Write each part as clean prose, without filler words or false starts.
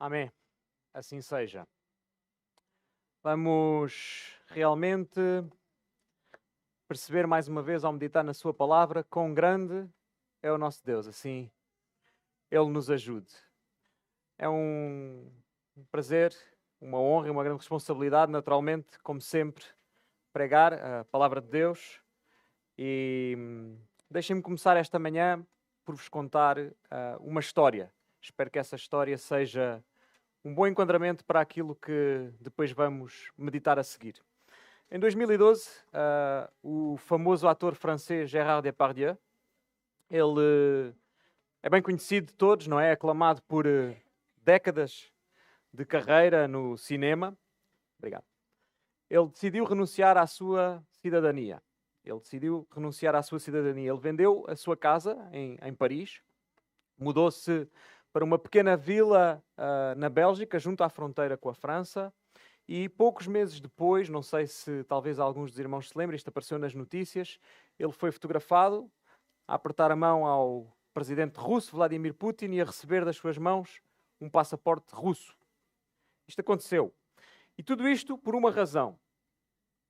Amém. Assim seja. Vamos realmente perceber mais uma vez ao meditar na Sua palavra quão grande é o nosso Deus. Assim, Ele nos ajude. É um prazer, uma honra e uma grande responsabilidade, naturalmente, como sempre, pregar a palavra de Deus. E deixem-me começar esta manhã por vos contar uma história. Espero que essa história seja um bom enquadramento para aquilo que depois vamos meditar a seguir. Em 2012, o famoso ator francês Gérard Depardieu, ele é bem conhecido de todos, não é? Aclamado por décadas de carreira no cinema. Obrigado. Ele decidiu renunciar à sua cidadania. Ele vendeu a sua casa em Paris, mudou-se para uma pequena vila na Bélgica, junto à fronteira com a França, e poucos meses depois, não sei se talvez alguns dos irmãos se lembrem, isto apareceu nas notícias, ele foi fotografado a apertar a mão ao presidente russo, Vladimir Putin, e a receber das suas mãos um passaporte russo. Isto aconteceu. E tudo isto por uma razão.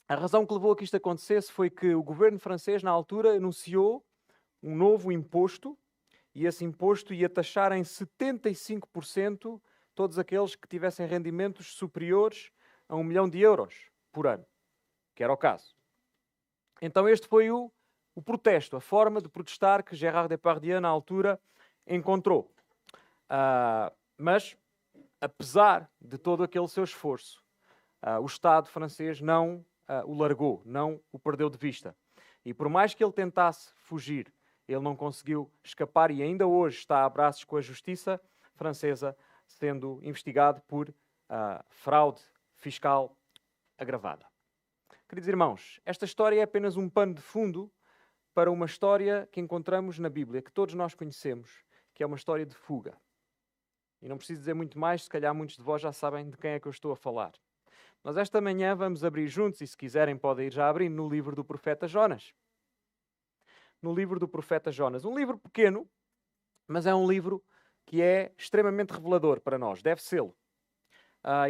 A razão que levou a que isto acontecesse foi que o governo francês, na altura, anunciou um novo imposto, e esse imposto ia taxar em 75% todos aqueles que tivessem rendimentos superiores a 1 milhão de euros por ano, que era o caso. Então este foi o protesto, a forma de protestar que Gérard Depardieu, na altura, encontrou. Mas, apesar de todo aquele seu esforço, o Estado francês não o largou, não o perdeu de vista. E por mais que ele tentasse fugir, ele não conseguiu escapar e ainda hoje está a braços com a justiça francesa, sendo investigado por fraude fiscal agravada. Queridos irmãos, esta história é apenas um pano de fundo para uma história que encontramos na Bíblia, que todos nós conhecemos, que é uma história de fuga. E não preciso dizer muito mais, se calhar muitos de vós já sabem de quem é que eu estou a falar. Nós esta manhã vamos abrir juntos, e se quiserem podem ir já abrindo, no livro do profeta Jonas. No livro do profeta Jonas. Um livro pequeno, mas é um livro que é extremamente revelador para nós, deve ser.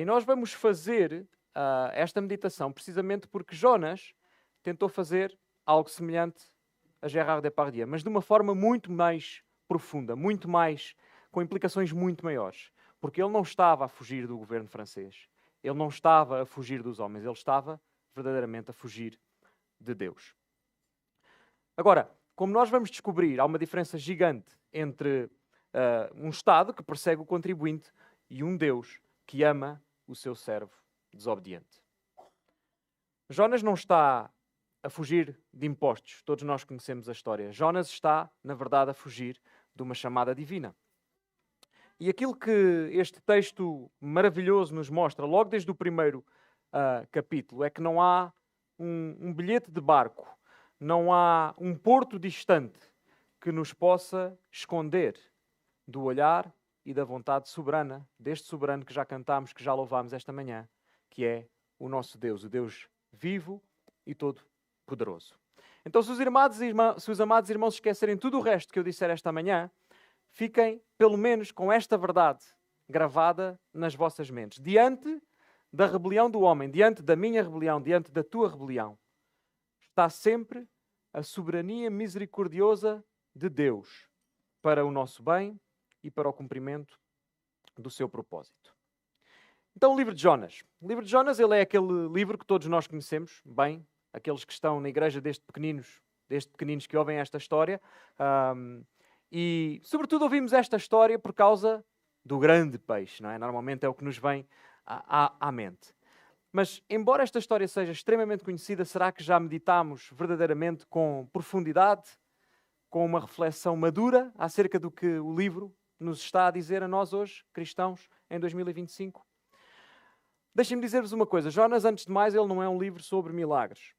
E nós vamos fazer esta meditação precisamente porque Jonas tentou fazer algo semelhante a Gérard Depardieu, mas de uma forma muito mais profunda, muito mais, com implicações muito maiores. Porque ele não estava a fugir do governo francês. Ele não estava a fugir dos homens. Ele estava verdadeiramente a fugir de Deus. Agora, como nós vamos descobrir, há uma diferença gigante entre um Estado que persegue o contribuinte e um Deus que ama o seu servo desobediente. Jonas não está a fugir de impostos. Todos nós conhecemos a história. Jonas está, na verdade, a fugir de uma chamada divina. E aquilo que este texto maravilhoso nos mostra, logo desde o primeiro capítulo, é que não há um bilhete de barco, não há um porto distante que nos possa esconder do olhar e da vontade soberana deste soberano que já cantámos, que já louvámos esta manhã, que é o nosso Deus, o Deus vivo e todo-poderoso. Então, se os amados irmãos esquecerem tudo o resto que eu disser esta manhã, fiquem, pelo menos, com esta verdade gravada nas vossas mentes. Diante da rebelião do homem, diante da minha rebelião, diante da tua rebelião, está sempre a soberania misericordiosa de Deus para o nosso bem e para o cumprimento do seu propósito. Então, o livro de Jonas. O livro de Jonas, ele é aquele livro que todos nós conhecemos bem, aqueles que estão na igreja desde pequeninos que ouvem esta história. E, sobretudo, ouvimos esta história por causa do grande peixe, não é? Normalmente é o que nos vem à mente. Mas, embora esta história seja extremamente conhecida, será que já meditámos verdadeiramente com profundidade, com uma reflexão madura acerca do que o livro nos está a dizer a nós hoje, cristãos, em 2025? Deixem-me dizer-vos uma coisa. Jonas, antes de mais, ele não é um livro sobre milagres.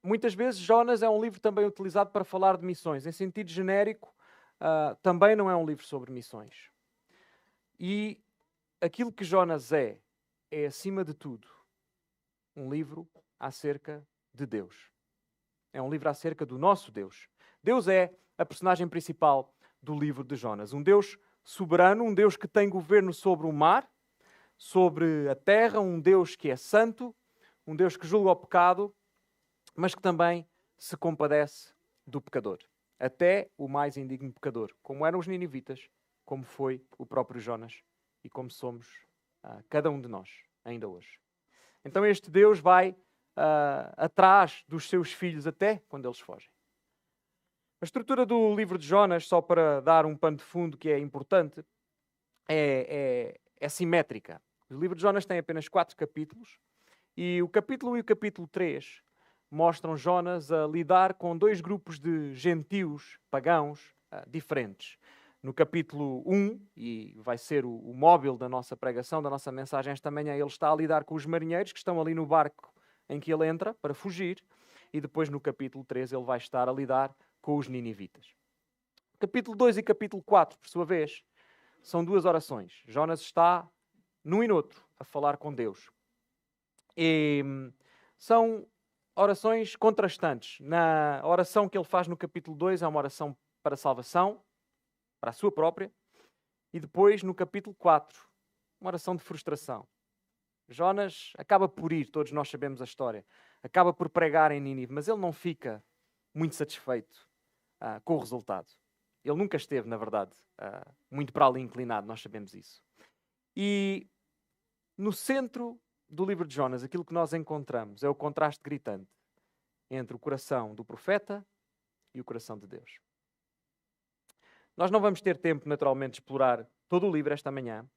Muitas vezes Jonas é um livro também utilizado para falar de missões. Em sentido genérico, também não é um livro sobre missões. E aquilo que Jonas é acima de tudo, um livro acerca de Deus. É um livro acerca do nosso Deus. Deus é a personagem principal do livro de Jonas. Um Deus soberano, um Deus que tem governo sobre o mar, sobre a terra, um Deus que é santo, um Deus que julga o pecado, mas que também se compadece do pecador. Até o mais indigno pecador, como eram os ninivitas, como foi o próprio Jonas e como somos cada um de nós, ainda hoje. Então este Deus vai atrás dos seus filhos até quando eles fogem. A estrutura do livro de Jonas, só para dar um pano de fundo que é importante, é simétrica. O livro de Jonas tem apenas 4 capítulos e o capítulo 1 e o capítulo 3 mostram Jonas a lidar com 2 grupos de gentios, pagãos, diferentes. No capítulo 1, e vai ser o móvel da nossa pregação, da nossa mensagem esta manhã, ele está a lidar com os marinheiros que estão ali no barco em que ele entra para fugir, e depois no capítulo 3 ele vai estar a lidar com os ninivitas. Capítulo 2 e capítulo 4, por sua vez, são 2 orações. Jonas está, num e noutro, a falar com Deus. E são orações contrastantes. Na oração que ele faz no capítulo 2 é uma oração para salvação, para a sua própria, e depois no capítulo 4, uma oração de frustração. Jonas acaba por ir, todos nós sabemos a história, acaba por pregar em Nínive, mas ele não fica muito satisfeito com o resultado. Ele nunca esteve, na verdade, muito para ali inclinado, nós sabemos isso. E no centro do livro de Jonas, aquilo que nós encontramos é o contraste gritante entre o coração do profeta e o coração de Deus. Nós não vamos ter tempo, naturalmente, de explorar todo o livro esta manhã,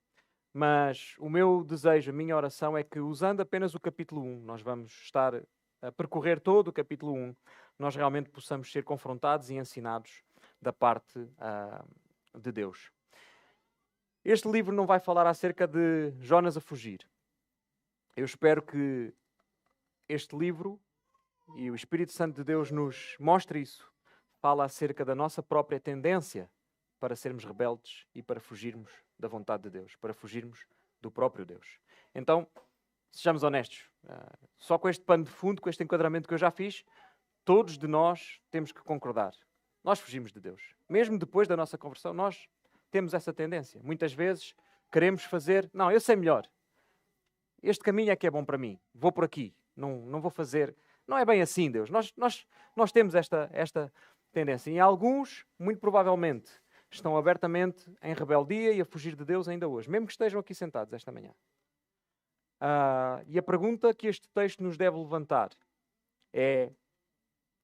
mas o meu desejo, a minha oração é que, usando apenas o capítulo 1, nós vamos estar a percorrer todo o capítulo 1, nós realmente possamos ser confrontados e ensinados da parte de Deus. Este livro não vai falar acerca de Jonas a fugir. Eu espero que este livro e o Espírito Santo de Deus nos mostre isso. Fala acerca da nossa própria tendência para sermos rebeldes e para fugirmos da vontade de Deus, para fugirmos do próprio Deus. Então, sejamos honestos. Só com este pano de fundo, com este enquadramento que eu já fiz, todos de nós temos que concordar. Nós fugimos de Deus. Mesmo depois da nossa conversão, nós temos essa tendência. Muitas vezes queremos fazer, não, eu sei melhor. Este caminho é que é bom para mim. Vou por aqui. Não vou fazer. Não é bem assim, Deus. Nós temos esta tendência. E alguns, muito provavelmente, estão abertamente em rebeldia e a fugir de Deus ainda hoje, mesmo que estejam aqui sentados esta manhã. E a pergunta que este texto nos deve levantar é: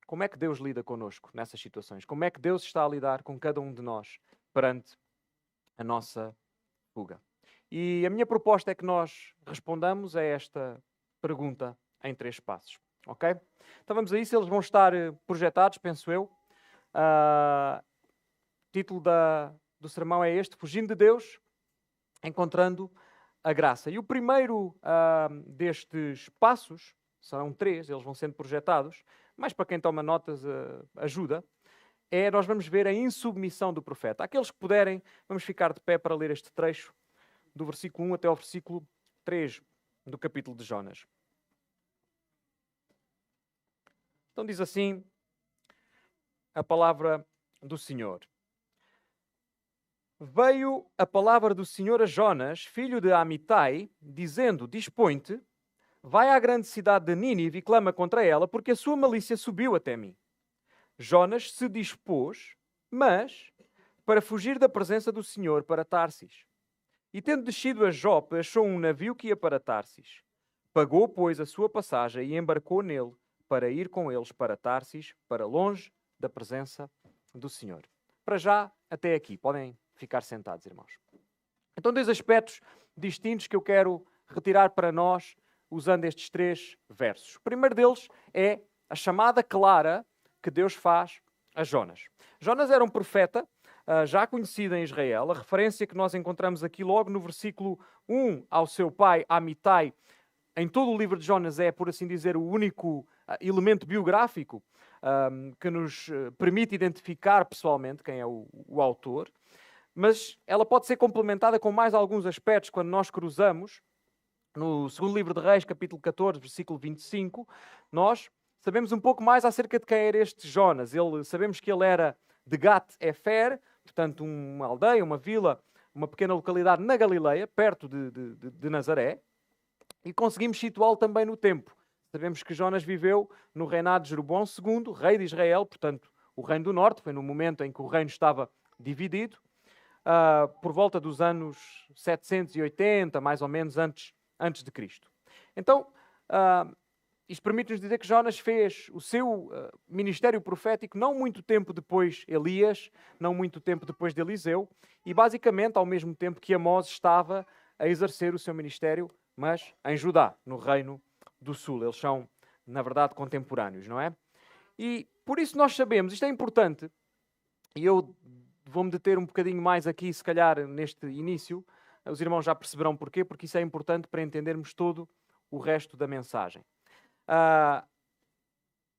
como é que Deus lida connosco nessas situações? Como é que Deus está a lidar com cada um de nós perante a nossa fuga? E a minha proposta é que nós respondamos a esta pergunta em 3 passos. Ok? Então vamos a isso. Eles vão estar projetados, penso eu. O título do sermão é este: Fugindo de Deus, encontrando a graça. E o primeiro destes passos, serão 3, eles vão sendo projetados, mas para quem toma notas ajuda, nós vamos ver a insubmissão do profeta. Aqueles que puderem, vamos ficar de pé para ler este trecho, do versículo 1 até ao versículo 3 do capítulo de Jonas. Então diz assim a palavra do Senhor. Veio a palavra do Senhor a Jonas, filho de Amitai, dizendo: Dispõe-te, vai à grande cidade de Nínive e clama contra ela, porque a sua malícia subiu até mim. Jonas se dispôs, mas para fugir da presença do Senhor para Tarsis. E tendo descido a Jope, achou um navio que ia para Tarsis. Pagou, pois, a sua passagem e embarcou nele para ir com eles para Tarsis, para longe da presença do Senhor. Para já, até aqui. Podem ficar sentados, irmãos. Então, 2 aspectos distintos que eu quero retirar para nós usando estes 3 versos. O primeiro deles é a chamada clara que Deus faz a Jonas. Jonas era um profeta já conhecido em Israel. A referência que nós encontramos aqui logo no versículo 1 ao seu pai Amitai, em todo o livro de Jonas, é, por assim dizer, o único elemento biográfico que nos permite identificar pessoalmente quem é o autor. Mas ela pode ser complementada com mais alguns aspectos quando nós cruzamos no segundo livro de Reis, capítulo 14, versículo 25, nós sabemos um pouco mais acerca de quem era este Jonas. Sabemos que ele era de Gat-Efer, portanto uma aldeia, uma vila uma pequena localidade na Galileia, perto de Nazaré, e conseguimos situá-lo também no tempo. Sabemos que Jonas viveu no reinado de Jeroboão II, rei de Israel, portanto, o reino do norte, foi no momento em que o reino estava dividido, por volta dos anos 780, mais ou menos antes de Cristo. Então, isto permite-nos dizer que Jonas fez o seu ministério profético não muito tempo depois de Elias, não muito tempo depois de Eliseu, e basicamente ao mesmo tempo que Amós estava a exercer o seu ministério, mas em Judá, no reino do sul. Eles são, na verdade, contemporâneos, não é? E por isso nós sabemos, isto é importante, e eu vou-me deter um bocadinho mais aqui, se calhar, neste início. Os irmãos já perceberão porquê, porque isso é importante para entendermos todo o resto da mensagem.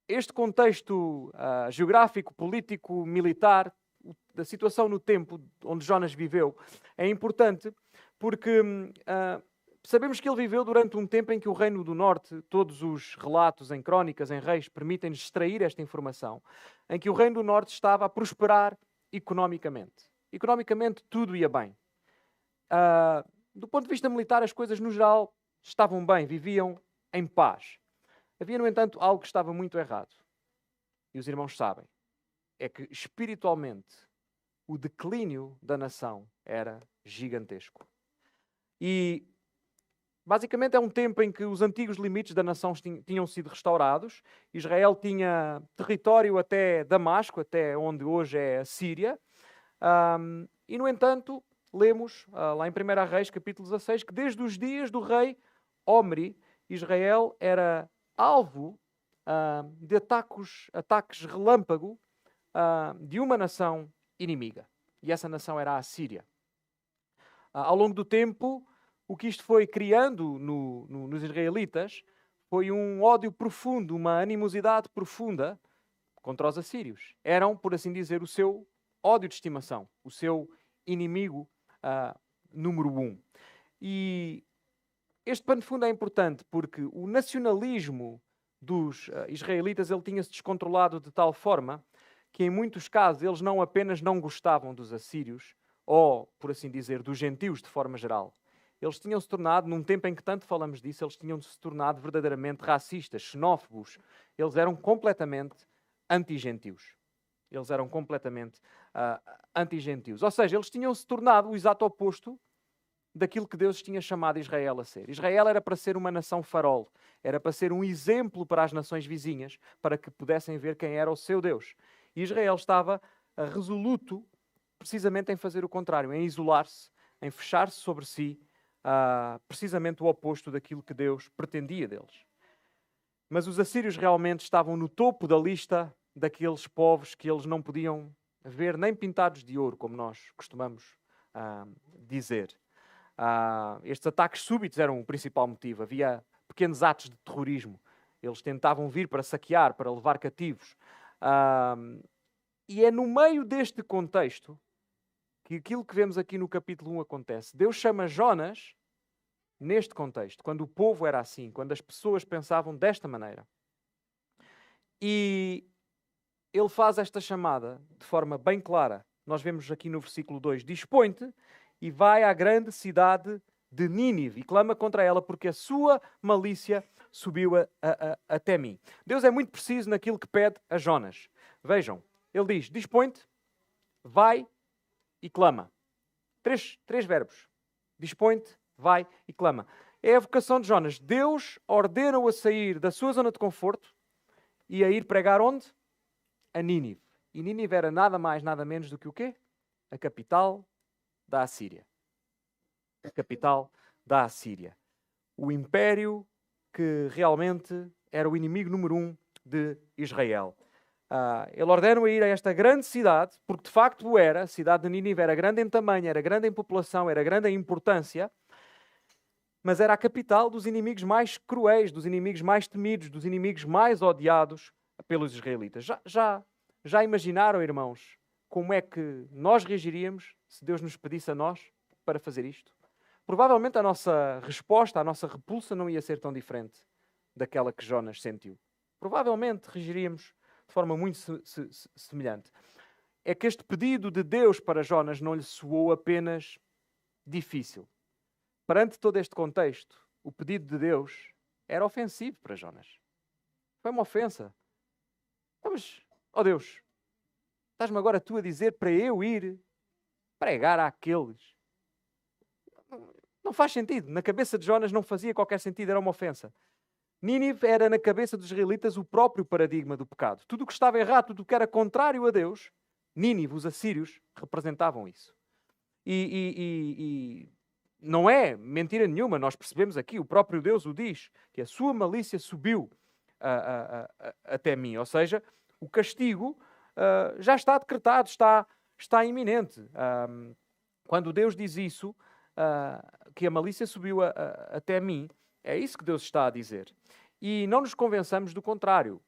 Este contexto geográfico, político, militar, da situação no tempo onde Jonas viveu, é importante porque sabemos que ele viveu durante um tempo em que o Reino do Norte, todos os relatos em crónicas, em reis, permitem-nos extrair esta informação, em que o Reino do Norte estava a prosperar economicamente. Economicamente tudo ia bem. Do ponto de vista militar, as coisas no geral estavam bem, viviam em paz. Havia, no entanto, algo que estava muito errado. E os irmãos sabem. É que, espiritualmente, o declínio da nação era gigantesco. E, basicamente, é um tempo em que os antigos limites da nação tinham sido restaurados. Israel tinha território até Damasco, até onde hoje é a Síria. E, no entanto, lemos lá em 1 Reis, capítulo 16, que desde os dias do rei Omri, Israel era alvo de ataques relâmpago de uma nação inimiga. E essa nação era a Síria. Ao longo do tempo, o que isto foi criando nos israelitas foi um ódio profundo, uma animosidade profunda contra os assírios. Eram, por assim dizer, o seu ódio de estimação, o seu inimigo número 1. E este pano de fundo é importante porque o nacionalismo dos israelitas ele tinha-se descontrolado de tal forma que, em muitos casos, eles não apenas não gostavam dos assírios ou, por assim dizer, dos gentios de forma geral. Eles tinham-se tornado, num tempo em que tanto falamos disso, eles tinham-se tornado verdadeiramente racistas, xenófobos. Eles eram completamente anti-gentios. Eles eram completamente anti-gentios. Ou seja, eles tinham-se tornado o exato oposto daquilo que Deus tinha chamado Israel a ser. Israel era para ser uma nação farol, era para ser um exemplo para as nações vizinhas, para que pudessem ver quem era o seu Deus. E Israel estava resoluto precisamente em fazer o contrário, em isolar-se, em fechar-se sobre si, precisamente o oposto daquilo que Deus pretendia deles. Mas os assírios realmente estavam no topo da lista daqueles povos que eles não podiam ver nem pintados de ouro, como nós costumamos dizer. Estes ataques súbitos eram o principal motivo. Havia pequenos atos de terrorismo. Eles tentavam vir para saquear, para levar cativos. E é no meio deste contexto que aquilo que vemos aqui no capítulo 1 acontece. Deus chama Jonas neste contexto, quando o povo era assim, quando as pessoas pensavam desta maneira. E ele faz esta chamada de forma bem clara. Nós vemos aqui no versículo 2: dispõe-te e vai à grande cidade de Nínive e clama contra ela, porque a sua malícia subiu até mim. Deus é muito preciso naquilo que pede a Jonas. Vejam, ele diz: dispõe-te, vai e clama. Três verbos. Dispõe-te, vai e clama. É a vocação de Jonas. Deus ordena-o a sair da sua zona de conforto e a ir pregar onde? A Nínive. E Nínive era nada mais, nada menos do que o quê? A capital da Assíria. A capital da Assíria. O império que realmente era o inimigo número 1 de Israel. Ele ordena-o a ir a esta grande cidade, porque de facto o era. A cidade de Nínive era grande em tamanho, era grande em população, era grande em importância, mas era a capital dos inimigos mais cruéis, dos inimigos mais temidos, dos inimigos mais odiados pelos israelitas. Já imaginaram, irmãos, como é que nós reagiríamos se Deus nos pedisse a nós para fazer isto? Provavelmente a nossa resposta, a nossa repulsa não ia ser tão diferente daquela que Jonas sentiu. Provavelmente reagiríamos de forma muito semelhante. É que este pedido de Deus para Jonas não lhe soou apenas difícil. Perante todo este contexto, o pedido de Deus era ofensivo para Jonas. Foi uma ofensa. Mas, ó Deus, estás-me agora tu a dizer para eu ir pregar àqueles? Não faz sentido. Na cabeça de Jonas não fazia qualquer sentido, era uma ofensa. Nínive era na cabeça dos israelitas o próprio paradigma do pecado. Tudo o que estava errado, tudo o que era contrário a Deus, Nínive, os assírios, representavam isso. E não é mentira nenhuma, nós percebemos aqui, o próprio Deus o diz, que a sua malícia subiu até mim. Ou seja, o castigo já está decretado, está iminente. Quando Deus diz isso, que a malícia subiu até mim, é isso que Deus está a dizer. E não nos convençamos do contrário.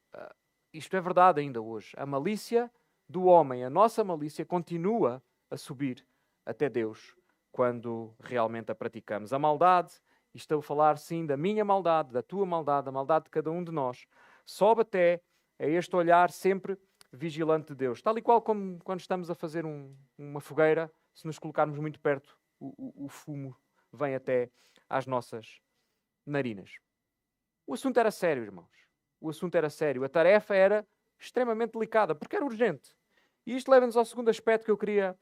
Isto é verdade ainda hoje. A malícia do homem, a nossa malícia, continua a subir até Deus quando realmente a praticamos. A maldade, e estou a falar sim da minha maldade, da tua maldade, da maldade de cada um de nós, sobe até a este olhar sempre vigilante de Deus. Tal e qual como quando estamos a fazer uma fogueira, se nos colocarmos muito perto, o fumo vem até às nossas narinas. O assunto era sério, irmãos. O assunto era sério. A tarefa era extremamente delicada, porque era urgente. E isto leva-nos ao segundo aspecto que eu queria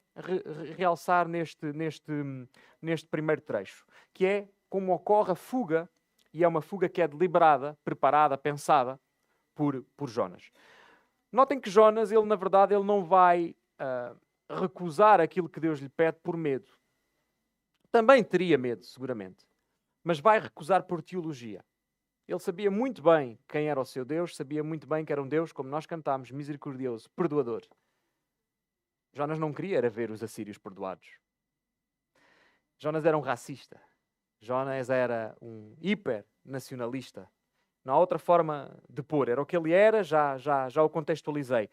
realçar neste primeiro trecho, que é como ocorre a fuga, e é uma fuga que é deliberada, preparada, pensada por Jonas. Notem que Jonas, ele na verdade, ele não vai recusar aquilo que Deus lhe pede por medo. Também teria medo, seguramente, mas vai recusar por teologia. Ele sabia muito bem quem era o seu Deus, sabia muito bem que era um Deus, como nós cantámos, misericordioso, perdoador. Jonas não queria era ver os assírios perdoados. Jonas era um racista. Jonas era um hipernacionalista. Não há outra forma de pôr. Era o que ele era, já o contextualizei.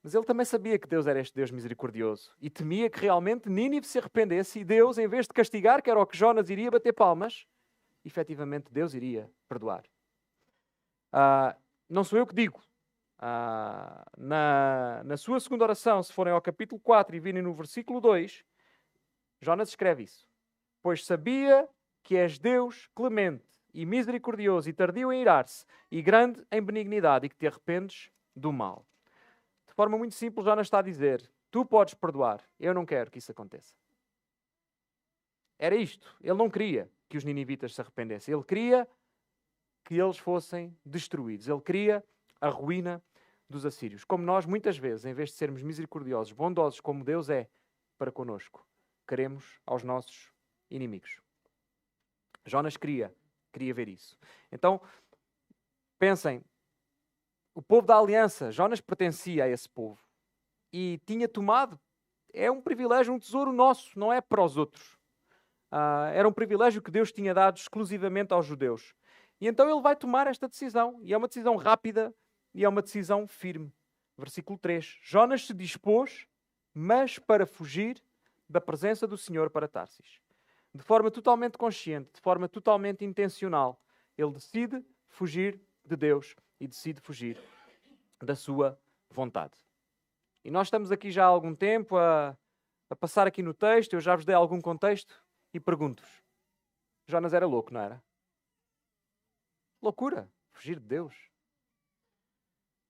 Mas ele também sabia que Deus era este Deus misericordioso. E temia que realmente Nínive se arrependesse e Deus, em vez de castigar, que era o que Jonas iria bater palmas, efetivamente Deus iria perdoar. Não sou eu que digo. Na sua segunda oração, se forem ao capítulo 4 e virem no versículo 2, Jonas escreve isso. Pois sabia que és Deus clemente e misericordioso e tardio em irar-se e grande em benignidade e que te arrependes do mal. De forma muito simples, Jonas está a dizer, tu podes perdoar, eu não quero que isso aconteça. Era isto. Ele não queria que os ninivitas se arrependessem. Ele queria que eles fossem destruídos. Ele queria a ruína dos assírios. Como nós, muitas vezes, em vez de sermos misericordiosos, bondosos, como Deus é para conosco, queremos aos nossos inimigos. Jonas queria ver isso. Então, pensem, o povo da aliança, Jonas pertencia a esse povo e tinha tomado, é um privilégio, um tesouro nosso, não é para os outros. Era um privilégio que Deus tinha dado exclusivamente aos judeus. E então ele vai tomar esta decisão. E é uma decisão rápida e é uma decisão firme. Versículo 3. Jonas se dispôs, mas para fugir da presença do Senhor para Tarsis. De forma totalmente consciente, de forma totalmente intencional, ele decide fugir de Deus e decide fugir da sua vontade. E nós estamos aqui já há algum tempo a passar aqui no texto. Eu já vos dei algum contexto e pergunto-vos. Jonas era louco, não era? Loucura. Fugir de Deus.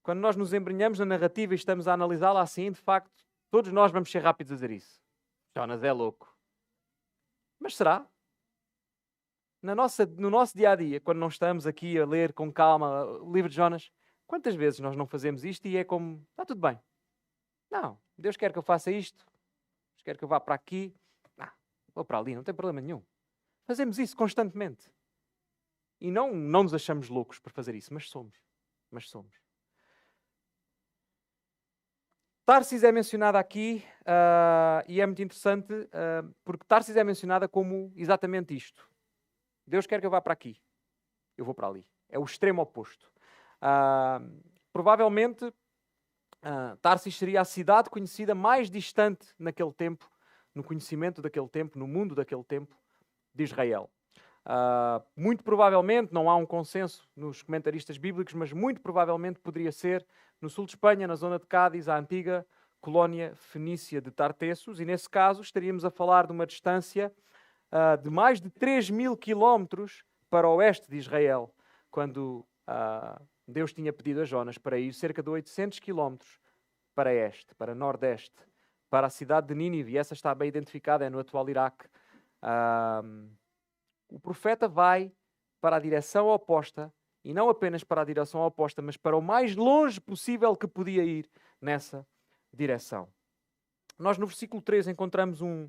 Quando nós nos embrenhamos na narrativa e estamos a analisá-la assim, de facto, todos nós vamos ser rápidos a dizer isso. Jonas é louco. Mas será? No nosso dia-a-dia, quando não estamos aqui a ler com calma o livro de Jonas, quantas vezes nós não fazemos isto e é como, está tudo bem. Não, Deus quer que eu faça isto. Deus quer que eu vá para aqui. Vou para ali, não tem problema nenhum. Fazemos isso constantemente. E não nos achamos loucos por fazer isso, mas somos. Tarsis é mencionada aqui e é muito interessante porque Tarsis é mencionada como exatamente isto. Deus quer que eu vá para aqui. Eu vou para ali. É o extremo oposto. Provavelmente Tarsis seria a cidade conhecida mais distante naquele tempo, no conhecimento daquele tempo, no mundo daquele tempo de Israel. Muito provavelmente, não há um consenso nos comentaristas bíblicos, mas muito provavelmente poderia ser no sul de Espanha, na zona de Cádiz, a antiga colónia fenícia de Tartessos, e nesse caso estaríamos a falar de uma distância de mais de 3.000 quilómetros para o oeste de Israel, quando Deus tinha pedido a Jonas para ir cerca de 800 quilómetros para este, para nordeste, para a cidade de Nínive. E essa está bem identificada, é no atual Iraque. O profeta vai para a direção oposta, e não apenas para a direção oposta, mas para o mais longe possível que podia ir nessa direção. Nós no versículo 3 encontramos um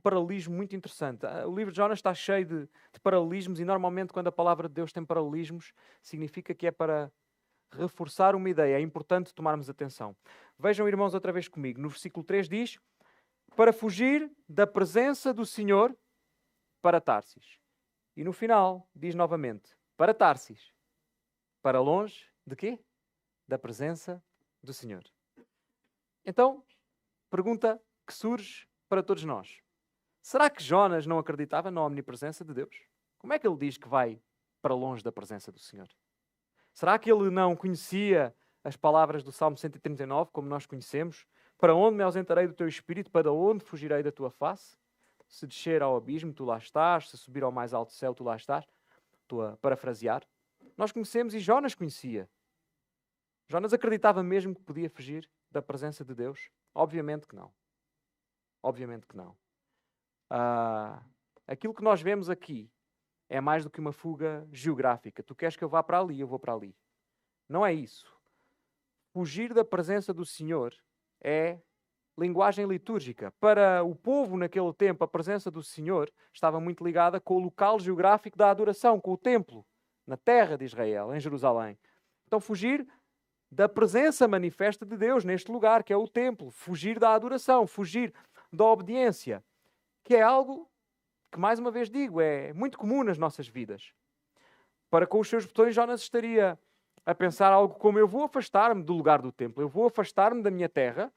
paralelismo muito interessante. O livro de Jonas está cheio de paralelismos, e normalmente quando a palavra de Deus tem paralelismos, significa que é para reforçar uma ideia. É importante tomarmos atenção. Vejam, irmãos, outra vez comigo. No versículo 3 diz: para fugir da presença do Senhor para Tarsis. E no final diz novamente: para Tarsis. Para longe de quê? Da presença do Senhor. Então, pergunta que surge para todos nós: será que Jonas não acreditava na omnipresença de Deus? Como é que ele diz que vai para longe da presença do Senhor? Será que ele não conhecia as palavras do Salmo 139, como nós conhecemos? Para onde me ausentarei do teu espírito? Para onde fugirei da tua face? Se descer ao abismo, tu lá estás. Se subir ao mais alto céu, tu lá estás. Estou a parafrasear. Nós conhecemos, e Jonas conhecia. Jonas acreditava mesmo que podia fugir da presença de Deus? Obviamente que não. Obviamente que não. Aquilo que nós vemos aqui é mais do que uma fuga geográfica. Tu queres que eu vá para ali, eu vou para ali. Não é isso. Fugir da presença do Senhor é linguagem litúrgica. Para o povo naquele tempo, a presença do Senhor estava muito ligada com o local geográfico da adoração, com o templo, na terra de Israel, em Jerusalém. Então, fugir da presença manifesta de Deus neste lugar, que é o templo. Fugir da adoração, fugir da obediência, que é algo que, mais uma vez digo, é muito comum nas nossas vidas. Para com os seus botões, Jonas estaria a pensar algo como: eu vou afastar-me do lugar do templo, eu vou afastar-me da minha terra,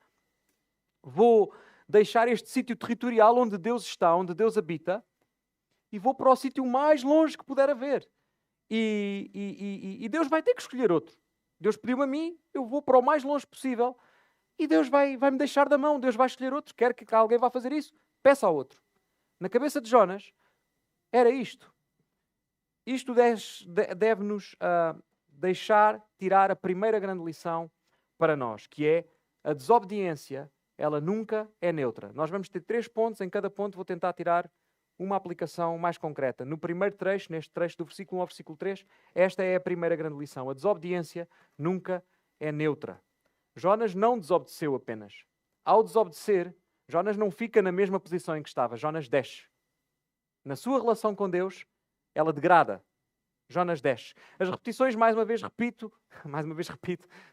vou deixar este sítio territorial onde Deus está, onde Deus habita, e vou para o sítio mais longe que puder haver. E Deus vai ter que escolher outro. Deus pediu-me a mim, eu vou para o mais longe possível, e Deus vai me deixar da mão, Deus vai escolher outro. Quer que alguém vá fazer isso? Peça ao outro. Na cabeça de Jonas era isto. Isto deve-nos deixar tirar a primeira grande lição para nós, que é: a desobediência, ela nunca é neutra. Nós vamos ter 3 pontos, em cada ponto vou tentar tirar uma aplicação mais concreta. No primeiro trecho, neste trecho do versículo 1 ao versículo 3, esta é a primeira grande lição. A desobediência nunca é neutra. Jonas não desobedeceu apenas. Ao desobedecer, Jonas não fica na mesma posição em que estava. Jonas desce. Na sua relação com Deus, ela degrada. Jonas desce. As repetições, mais uma vez repito,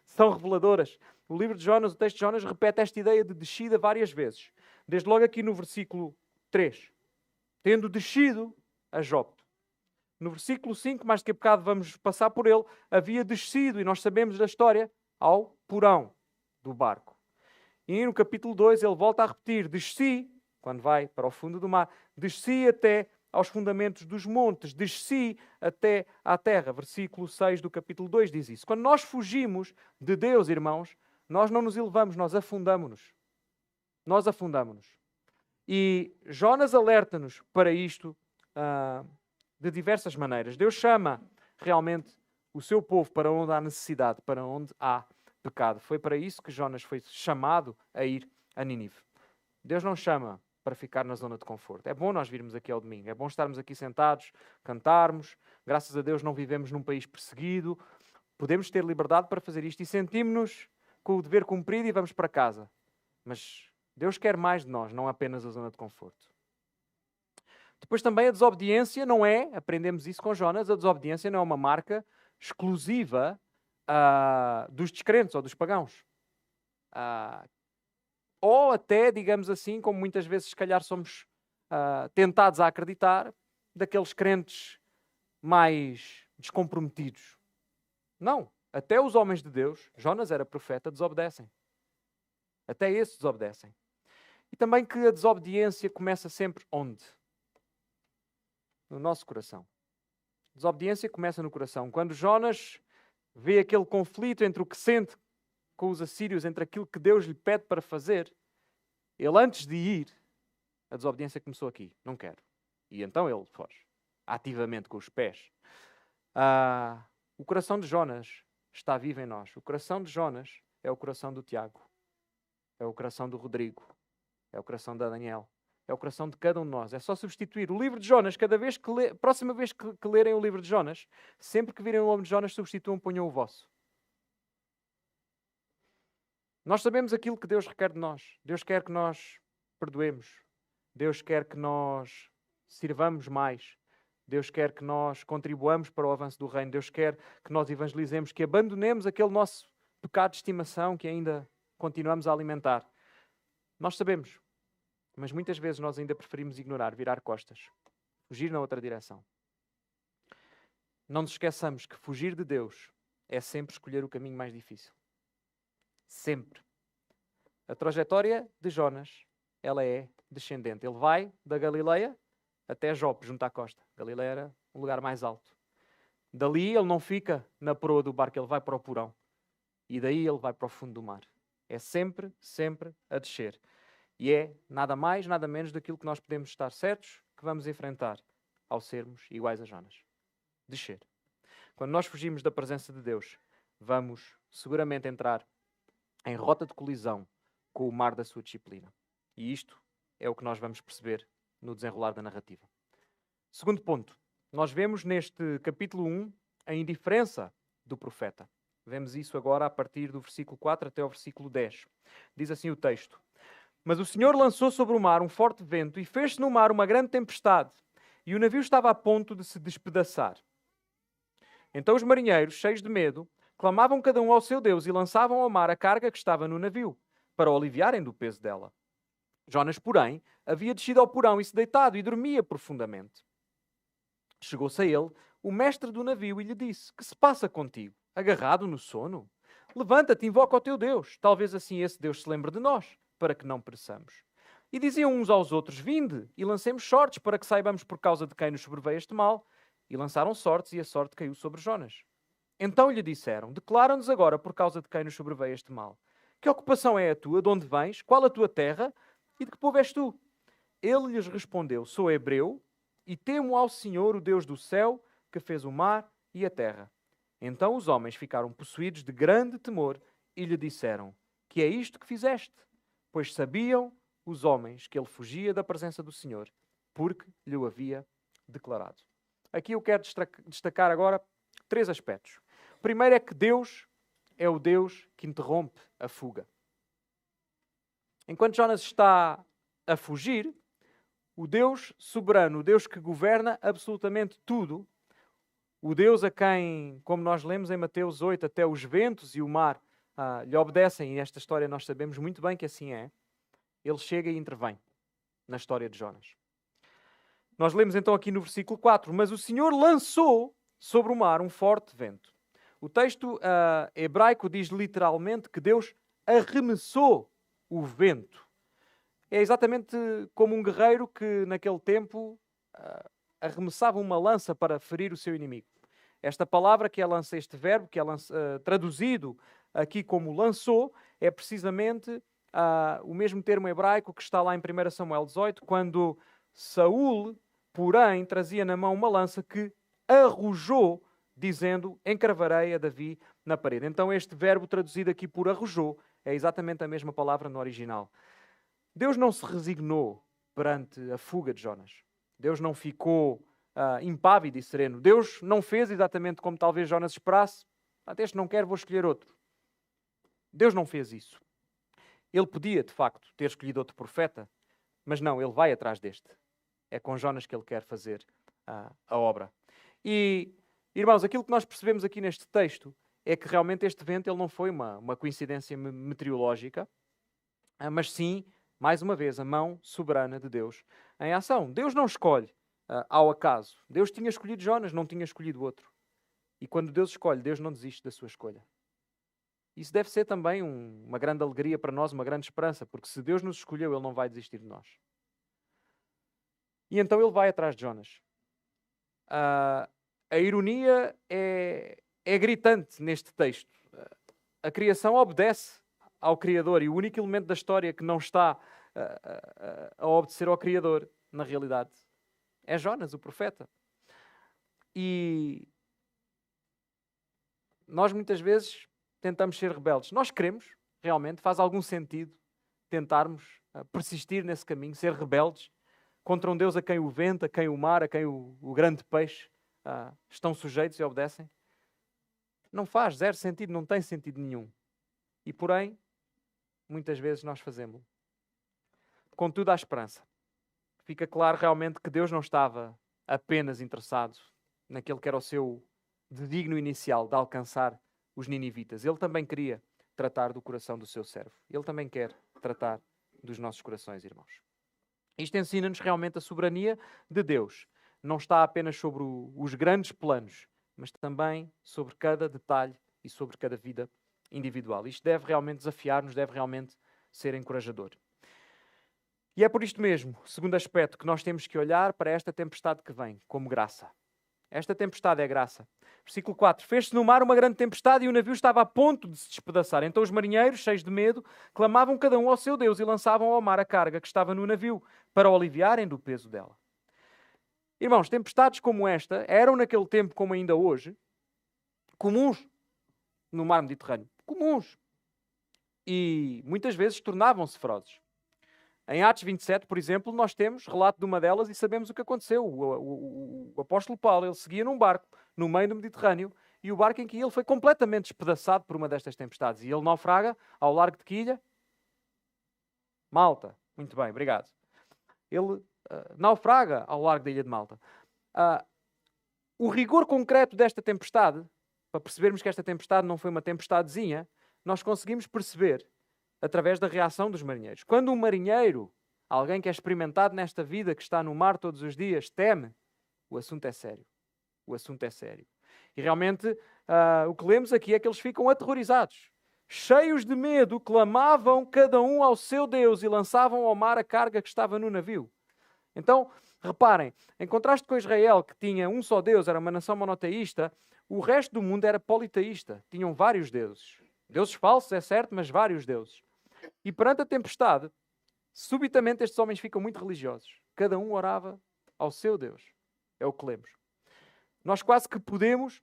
são reveladoras. O livro de Jonas, o texto de Jonas, repete esta ideia de descida várias vezes. Desde logo aqui no versículo 3. Tendo descido a Jope. No versículo 5, mais daqui a bocado vamos passar por ele, havia descido, e nós sabemos da história, ao porão do barco. E no capítulo 2 ele volta a repetir: desci, quando vai para o fundo do mar, desci até aos fundamentos dos montes, desci até à terra. Versículo 6 do capítulo 2 diz isso. Quando nós fugimos de Deus, irmãos, nós não nos elevamos, nós afundamos-nos. Nós afundamos-nos. E Jonas alerta-nos para isto de diversas maneiras. Deus chama realmente o seu povo para onde há necessidade, para onde há pecado. Foi para isso que Jonas foi chamado a ir a Nínive. Deus não chama para ficar na zona de conforto. É bom nós virmos aqui ao domingo, é bom estarmos aqui sentados, cantarmos. Graças a Deus não vivemos num país perseguido. Podemos ter liberdade para fazer isto e sentimos-nos com o dever cumprido e vamos para casa. Mas Deus quer mais de nós, não apenas a zona de conforto. Depois também a desobediência não é, aprendemos isso com Jonas, a desobediência não é uma marca exclusiva dos descrentes ou dos pagãos. Ou até, digamos assim, como muitas vezes se calhar somos tentados a acreditar, daqueles crentes mais descomprometidos. Não. Até os homens de Deus, Jonas era profeta, desobedecem. Até esses desobedecem. E também que a desobediência começa sempre onde? No nosso coração. A desobediência começa no coração. Quando Jonas vê aquele conflito entre o que sente com os assírios, entre aquilo que Deus lhe pede para fazer, ele antes de ir, a desobediência começou aqui. Não quero. E então ele foge, ativamente com os pés. O coração de Jonas está vivo em nós. O coração de Jonas é o coração do Tiago, é o coração do Rodrigo, é o coração da Daniel, é o coração de cada um de nós. É só substituir o livro de Jonas, cada vez que próxima vez que lerem o livro de Jonas, sempre que virem o nome de Jonas, substituam, ponham o vosso. Nós sabemos aquilo que Deus requer de nós. Deus quer que nós perdoemos. Deus quer que nós sirvamos mais. Deus quer que nós contribuamos para o avanço do reino. Deus quer que nós evangelizemos, que abandonemos aquele nosso pecado de estimação que ainda continuamos a alimentar. Nós sabemos, mas muitas vezes nós ainda preferimos ignorar, virar costas, fugir na outra direção. Não nos esqueçamos que fugir de Deus é sempre escolher o caminho mais difícil. Sempre. A trajetória de Jonas, ela é descendente. Ele vai da Galileia até Jope, junto à costa. Galileia era um lugar mais alto. Dali ele não fica na proa do barco, ele vai para o porão. E daí ele vai para o fundo do mar. É sempre, sempre a descer. E é nada mais, nada menos daquilo que nós podemos estar certos que vamos enfrentar ao sermos iguais a Jonas. Descer. Quando nós fugimos da presença de Deus, vamos seguramente entrar em rota de colisão com o mar da sua disciplina. E isto é o que nós vamos perceber no desenrolar da narrativa. Segundo ponto, nós vemos neste capítulo 1 a indiferença do profeta. Vemos isso agora a partir do versículo 4 até ao versículo 10. Diz assim o texto: Mas o Senhor lançou sobre o mar um forte vento e fez-se no mar uma grande tempestade, e o navio estava a ponto de se despedaçar. Então os marinheiros, cheios de medo, clamavam cada um ao seu Deus e lançavam ao mar a carga que estava no navio, para o aliviarem do peso dela. Jonas, porém, havia descido ao porão e se deitado e dormia profundamente. Chegou-se a ele o mestre do navio e lhe disse: Que se passa contigo? Agarrado no sono? Levanta-te e invoca o teu Deus. Talvez assim esse Deus se lembre de nós, para que não pereçamos. E diziam uns aos outros: Vinde e lancemos sortes, para que saibamos por causa de quem nos sobreveio este mal. E lançaram sortes, e a sorte caiu sobre Jonas. Então lhe disseram: Declara-nos agora por causa de quem nos sobreveio este mal. Que ocupação é a tua? De onde vens? Qual a tua terra? E de que povo és tu? Ele lhes respondeu: Sou hebreu e temo ao Senhor, o Deus do céu, que fez o mar e a terra. Então os homens ficaram possuídos de grande temor e lhe disseram: Que é isto que fizeste? Pois sabiam os homens que ele fugia da presença do Senhor, porque lhe o havia declarado. Aqui eu quero destacar agora 3 aspectos. O primeiro é que Deus é o Deus que interrompe a fuga. Enquanto Jonas está a fugir, o Deus soberano, o Deus que governa absolutamente tudo, o Deus a quem, como nós lemos em Mateus 8, até os ventos e o mar lhe obedecem, e nesta história nós sabemos muito bem que assim é, ele chega e intervém na história de Jonas. Nós lemos então aqui no versículo 4, mas o Senhor lançou sobre o mar um forte vento. O texto hebraico diz literalmente que Deus arremessou o vento. É exatamente como um guerreiro que naquele tempo arremessava uma lança para ferir o seu inimigo. Esta palavra que é lança, este verbo que é traduzido aqui como lançou, é precisamente o mesmo termo hebraico que está lá em 1 Samuel 18, quando Saúl, porém, trazia na mão uma lança que arrojou, dizendo: encravarei a Davi na parede. Então este verbo traduzido aqui por arrojou é exatamente a mesma palavra no original. Deus não se resignou perante a fuga de Jonas. Deus não ficou impávido e sereno. Deus não fez exatamente como talvez Jonas esperasse. Este não quer, vou escolher outro. Deus não fez isso. Ele podia, de facto, ter escolhido outro profeta, mas não, ele vai atrás deste. É com Jonas que ele quer fazer a obra. E, irmãos, aquilo que nós percebemos aqui neste texto é que realmente este vento ele não foi uma coincidência meteorológica, mas sim, mais uma vez, a mão soberana de Deus em ação. Deus não escolhe ao acaso. Deus tinha escolhido Jonas, não tinha escolhido outro. E quando Deus escolhe, Deus não desiste da sua escolha. Isso deve ser também uma grande alegria para nós, uma grande esperança, porque se Deus nos escolheu, Ele não vai desistir de nós. E então Ele vai atrás de Jonas. A ironia é gritante neste texto. A criação obedece ao Criador e o único elemento da história que não está a obedecer ao Criador, na realidade, É Jonas, o profeta. E nós muitas vezes tentamos ser rebeldes. Nós queremos, realmente, faz algum sentido tentarmos persistir nesse caminho, ser rebeldes contra um Deus a quem o vento, a quem o mar, a quem o grande peixe estão sujeitos e obedecem? Não faz zero sentido, não tem sentido nenhum. E porém, muitas vezes nós fazemos. Contudo, há esperança. Fica claro realmente que Deus não estava apenas interessado naquele que era o seu desígnio inicial de alcançar os ninivitas. Ele também queria tratar do coração do seu servo. Ele também quer tratar dos nossos corações, irmãos. Isto ensina-nos realmente a soberania de Deus. Não está apenas sobre os grandes planos, mas também sobre cada detalhe e sobre cada vida individual. Isto deve realmente desafiar-nos, deve realmente ser encorajador. E é por isto mesmo, segundo aspecto, que nós temos que olhar para esta tempestade que vem, como graça. Esta tempestade é graça. Versículo 4. Fez-se no mar uma grande tempestade e o navio estava a ponto de se despedaçar. Então os marinheiros, cheios de medo, clamavam cada um ao seu Deus e lançavam ao mar a carga que estava no navio, para o aliviarem do peso dela. Irmãos, tempestades como esta eram naquele tempo, como ainda hoje, comuns no mar Mediterrâneo. Comuns. E muitas vezes tornavam-se ferozes. Em Atos 27, por exemplo, nós temos relato de uma delas e sabemos o que aconteceu. O apóstolo Paulo, ele seguia num barco no meio do Mediterrâneo e o barco em que ele foi completamente despedaçado por uma destas tempestades. E ele naufraga ao largo de que ilha? Malta. Muito bem, obrigado. Ele naufraga ao largo da ilha de Malta. O rigor concreto desta tempestade, para percebermos que esta tempestade não foi uma tempestadezinha, nós conseguimos perceber através da reação dos marinheiros. Quando um marinheiro, alguém que é experimentado nesta vida, que está no mar todos os dias, teme, o assunto é sério. O assunto é sério. E realmente o que lemos aqui é que eles ficam aterrorizados. Cheios de medo, clamavam cada um ao seu Deus e lançavam ao mar a carga que estava no navio. Então, reparem, em contraste com Israel, que tinha um só Deus, era uma nação monoteísta, o resto do mundo era politeísta. Tinham vários deuses. Deuses falsos, é certo, mas vários deuses. E perante a tempestade, subitamente estes homens ficam muito religiosos. Cada um orava ao seu Deus. É o que lemos. Nós quase que podemos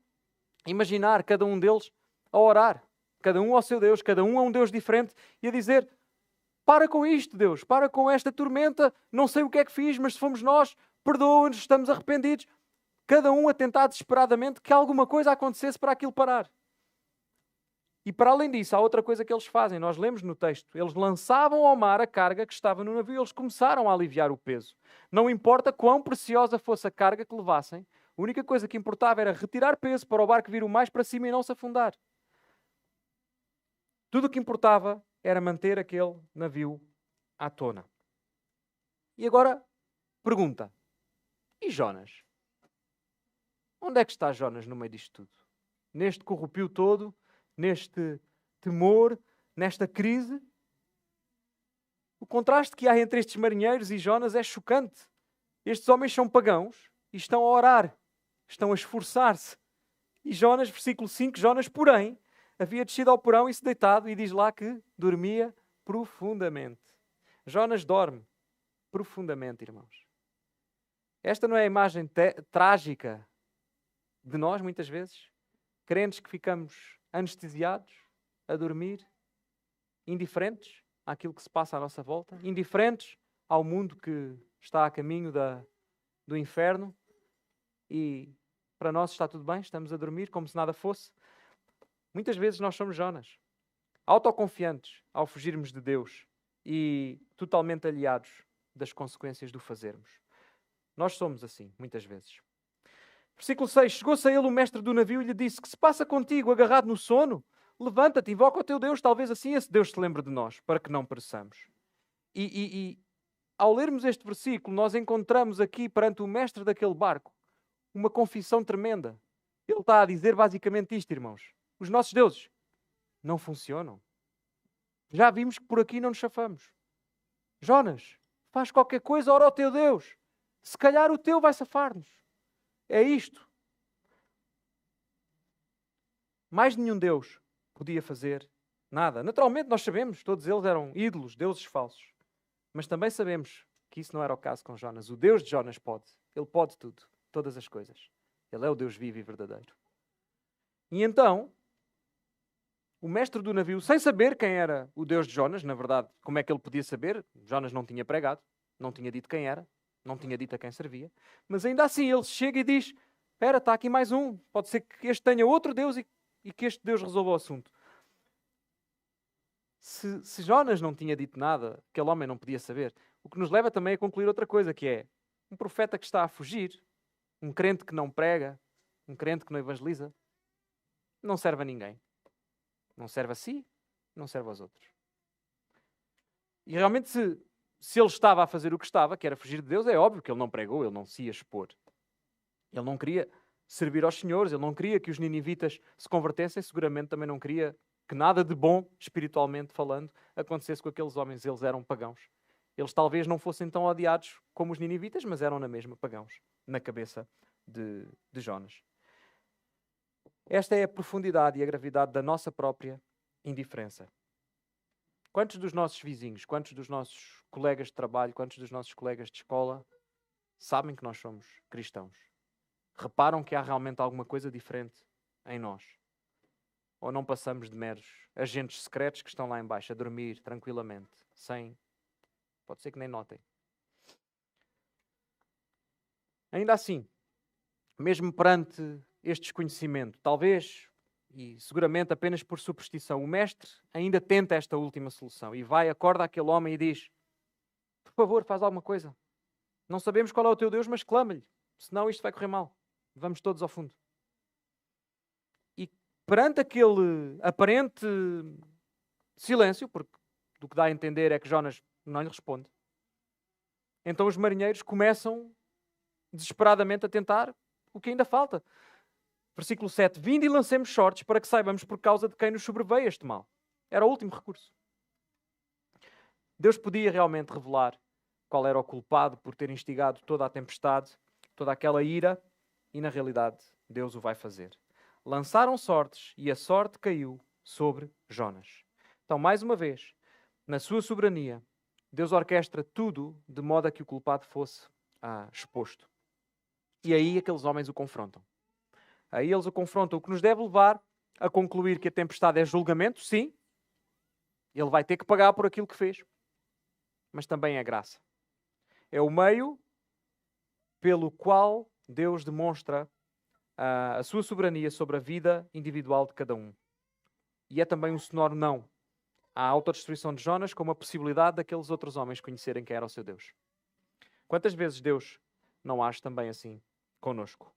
imaginar cada um deles a orar. Cada um ao seu Deus, cada um a um Deus diferente e a dizer: para com isto, Deus, para com esta tormenta, não sei o que é que fiz, mas se fomos nós, perdoa-nos, estamos arrependidos. Cada um a tentar desesperadamente que alguma coisa acontecesse para aquilo parar. E para além disso, há outra coisa que eles fazem. Nós lemos no texto. Eles lançavam ao mar a carga que estava no navio. Eles começaram a aliviar o peso. Não importa quão preciosa fosse a carga que levassem, a única coisa que importava era retirar peso para o barco vir o mais para cima e não se afundar. Tudo o que importava era manter aquele navio à tona. E agora, pergunta. E Jonas? Onde é que está Jonas no meio disto tudo? Neste corrupio todo, neste temor, nesta crise? O contraste que há entre estes marinheiros e Jonas é chocante. Estes homens são pagãos e estão a orar, estão a esforçar-se. E Jonas, versículo 5, Jonas, porém, havia descido ao porão e se deitado, e diz lá que dormia profundamente. Jonas dorme profundamente, irmãos. Esta não é a imagem trágica de nós, muitas vezes? Crentes que ficamos anestesiados, a dormir, indiferentes àquilo que se passa à nossa volta, indiferentes ao mundo que está a caminho do inferno, e para nós está tudo bem, estamos a dormir como se nada fosse. Muitas vezes nós somos Jonas, autoconfiantes ao fugirmos de Deus e totalmente aliados das consequências do fazermos. Nós somos assim, muitas vezes. Versículo 6. Chegou-se a ele o mestre do navio e lhe disse: que se passa contigo, agarrado no sono? Levanta-te, invoca o teu Deus, talvez assim esse Deus se lembre de nós, para que não pereçamos. E ao lermos este versículo, nós encontramos aqui, perante o mestre daquele barco, uma confissão tremenda. Ele está a dizer basicamente isto, irmãos. Os nossos deuses não funcionam. Já vimos que por aqui não nos chafamos. Jonas, faz qualquer coisa, ora ao teu Deus. Se calhar o teu vai safar-nos. É isto. Mais nenhum Deus podia fazer nada. Naturalmente, nós sabemos, todos eles eram ídolos, deuses falsos. Mas também sabemos que isso não era o caso com Jonas. O Deus de Jonas pode. Ele pode tudo, todas as coisas. Ele é o Deus vivo e verdadeiro. E então, o mestre do navio, sem saber quem era o Deus de Jonas, na verdade, como é que ele podia saber? Jonas não tinha pregado, não tinha dito quem era, não tinha dito a quem servia, mas ainda assim ele chega e diz: espera, está aqui mais um, pode ser que este tenha outro Deus e que este Deus resolva o assunto. Se Jonas não tinha dito nada, aquele homem não podia saber, o que nos leva também a concluir outra coisa, que é um profeta que está a fugir, um crente que não prega, um crente que não evangeliza, não serve a ninguém. Não serve a si, não serve aos outros. E realmente, se ele estava a fazer o que estava, que era fugir de Deus, é óbvio que ele não pregou, ele não se ia expor. Ele não queria servir aos senhores, ele não queria que os ninivitas se convertessem, seguramente também não queria que nada de bom, espiritualmente falando, acontecesse com aqueles homens. Eles eram pagãos. Eles talvez não fossem tão odiados como os ninivitas, mas eram na mesma pagãos, na cabeça de Jonas. Esta é a profundidade e a gravidade da nossa própria indiferença. Quantos dos nossos vizinhos, quantos dos nossos colegas de trabalho, quantos dos nossos colegas de escola sabem que nós somos cristãos? Reparam que há realmente alguma coisa diferente em nós? Ou não passamos de meros agentes secretos que estão lá em baixo a dormir tranquilamente, sem... Pode ser que nem notem. Ainda assim, mesmo perante este desconhecimento, talvez, e seguramente apenas por superstição, o mestre ainda tenta esta última solução e vai, acorda aquele homem e diz: por favor, faz alguma coisa. Não sabemos qual é o teu Deus, mas clama-lhe, senão isto vai correr mal. Vamos todos ao fundo. E perante aquele aparente silêncio, porque do que dá a entender é que Jonas não lhe responde, então os marinheiros começam desesperadamente a tentar o que ainda falta. Versículo 7. Vinde e lancemos sortes para que saibamos por causa de quem nos sobreveio este mal. Era o último recurso. Deus podia realmente revelar qual era o culpado por ter instigado toda a tempestade, toda aquela ira, e na realidade Deus o vai fazer. Lançaram sortes e a sorte caiu sobre Jonas. Então, mais uma vez, na sua soberania, Deus orquestra tudo de modo a que o culpado fosse exposto. E aí aqueles homens o confrontam. Aí eles o confrontam, o que nos deve levar a concluir que a tempestade é julgamento, sim. Ele vai ter que pagar por aquilo que fez. Mas também é graça. É o meio pelo qual Deus demonstra a sua soberania sobre a vida individual de cada um. E é também um sonoro não à autodestruição de Jonas, como a possibilidade daqueles outros homens conhecerem quem era o seu Deus. Quantas vezes Deus não age também assim conosco?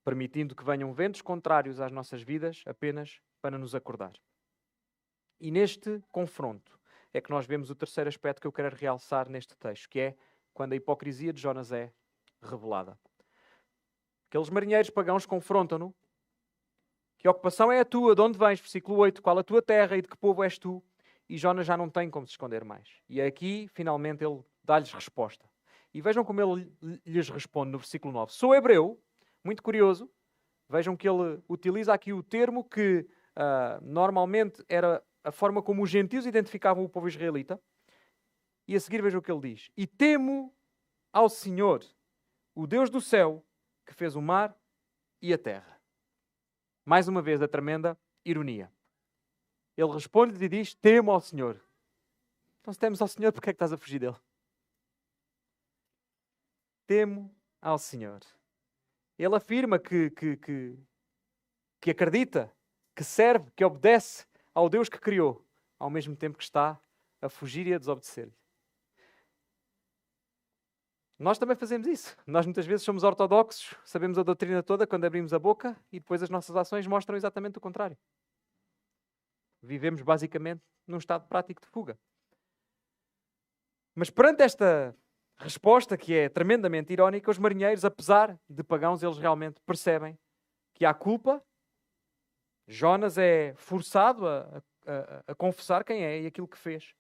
Permitindo que venham ventos contrários às nossas vidas apenas para nos acordar. E neste confronto é que nós vemos o terceiro aspecto que eu quero realçar neste texto, que é quando a hipocrisia de Jonas é revelada. Aqueles marinheiros pagãos confrontam-no. Que ocupação é a tua? De onde vens? Versículo 8. Qual a tua terra e de que povo és tu? E Jonas já não tem como se esconder mais. E aqui, finalmente, ele dá-lhes resposta. E vejam como ele lhes responde no versículo 9. Sou hebreu. Muito curioso, vejam que ele utiliza aqui o termo que normalmente era a forma como os gentios identificavam o povo israelita. E a seguir vejam o que ele diz. E temo ao Senhor, o Deus do céu, que fez o mar e a terra. Mais uma vez a tremenda ironia. Ele responde-lhe e diz, temo ao Senhor. Então se temes ao Senhor, porque é que estás a fugir dele? Temo ao Senhor. Ele afirma que acredita, que serve, que obedece ao Deus que criou, ao mesmo tempo que está a fugir e a desobedecer-lhe. Nós também fazemos isso. Nós muitas vezes somos ortodoxos, sabemos a doutrina toda quando abrimos a boca e depois as nossas ações mostram exatamente o contrário. Vivemos basicamente num estado prático de fuga. Mas perante esta resposta, que é tremendamente irónica, os marinheiros, apesar de pagãos, eles realmente percebem que há culpa. Jonas é forçado a confessar quem é e aquilo que fez.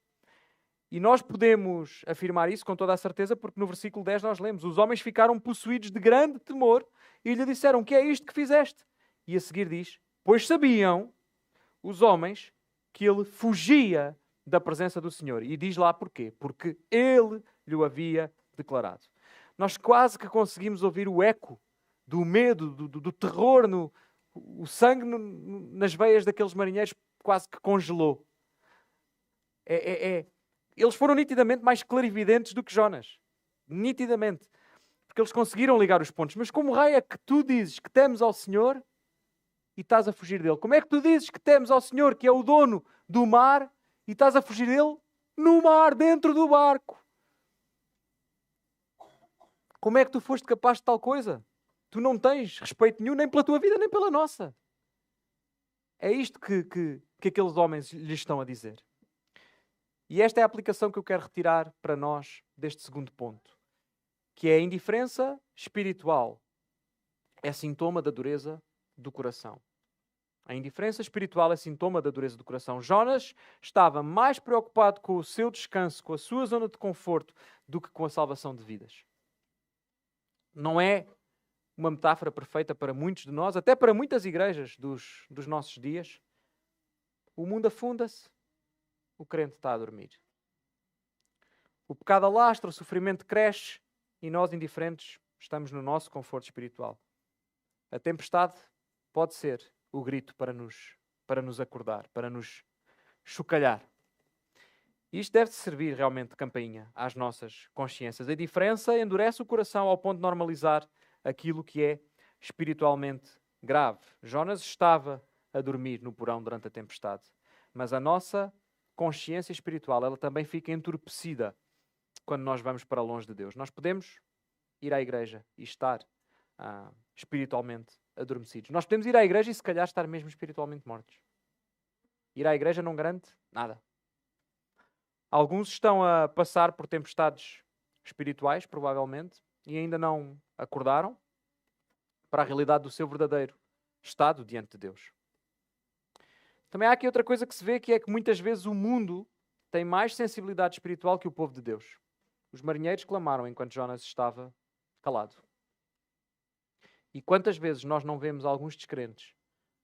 E nós podemos afirmar isso com toda a certeza, porque no versículo 10 nós lemos: os homens ficaram possuídos de grande temor e lhe disseram, que é isto que fizeste? E a seguir diz, pois sabiam os homens que ele fugia da presença do Senhor. E diz lá porquê. Porque ele lhe havia declarado. Nós quase que conseguimos ouvir o eco do medo, do terror, o sangue nas veias daqueles marinheiros quase que congelou. Eles foram nitidamente mais clarividentes do que Jonas. Nitidamente. Porque eles conseguiram ligar os pontos. Mas como raio é que tu dizes que temes ao Senhor e estás a fugir dele? Como é que tu dizes que temes ao Senhor, que é o dono do mar, e estás a fugir dele no mar, dentro do barco? Como é que tu foste capaz de tal coisa? Tu não tens respeito nenhum nem pela tua vida, nem pela nossa. É isto que aqueles homens lhes estão a dizer. E esta é a aplicação que eu quero retirar para nós deste segundo ponto, que é a indiferença espiritual. É sintoma da dureza do coração. A indiferença espiritual é sintoma da dureza do coração. Jonas estava mais preocupado com o seu descanso, com a sua zona de conforto, do que com a salvação de vidas. Não é uma metáfora perfeita para muitos de nós, até para muitas igrejas dos nossos dias. O mundo afunda-se, o crente está a dormir. O pecado alastra, o sofrimento cresce e nós, indiferentes, estamos no nosso conforto espiritual. A tempestade pode ser o grito para nos acordar, para nos chocalhar. Isto deve servir realmente de campainha às nossas consciências. A indiferença endurece o coração ao ponto de normalizar aquilo que é espiritualmente grave. Jonas estava a dormir no porão durante a tempestade, mas a nossa consciência espiritual, ela também fica entorpecida quando nós vamos para longe de Deus. Nós podemos ir à igreja e estar espiritualmente adormecidos. Nós podemos ir à igreja e se calhar estar mesmo espiritualmente mortos. Ir à igreja não garante nada. Alguns estão a passar por tempestades espirituais, provavelmente, e ainda não acordaram para a realidade do seu verdadeiro estado diante de Deus. Também há aqui outra coisa que se vê, que é que muitas vezes o mundo tem mais sensibilidade espiritual que o povo de Deus. Os marinheiros clamaram enquanto Jonas estava calado. E quantas vezes nós não vemos alguns descrentes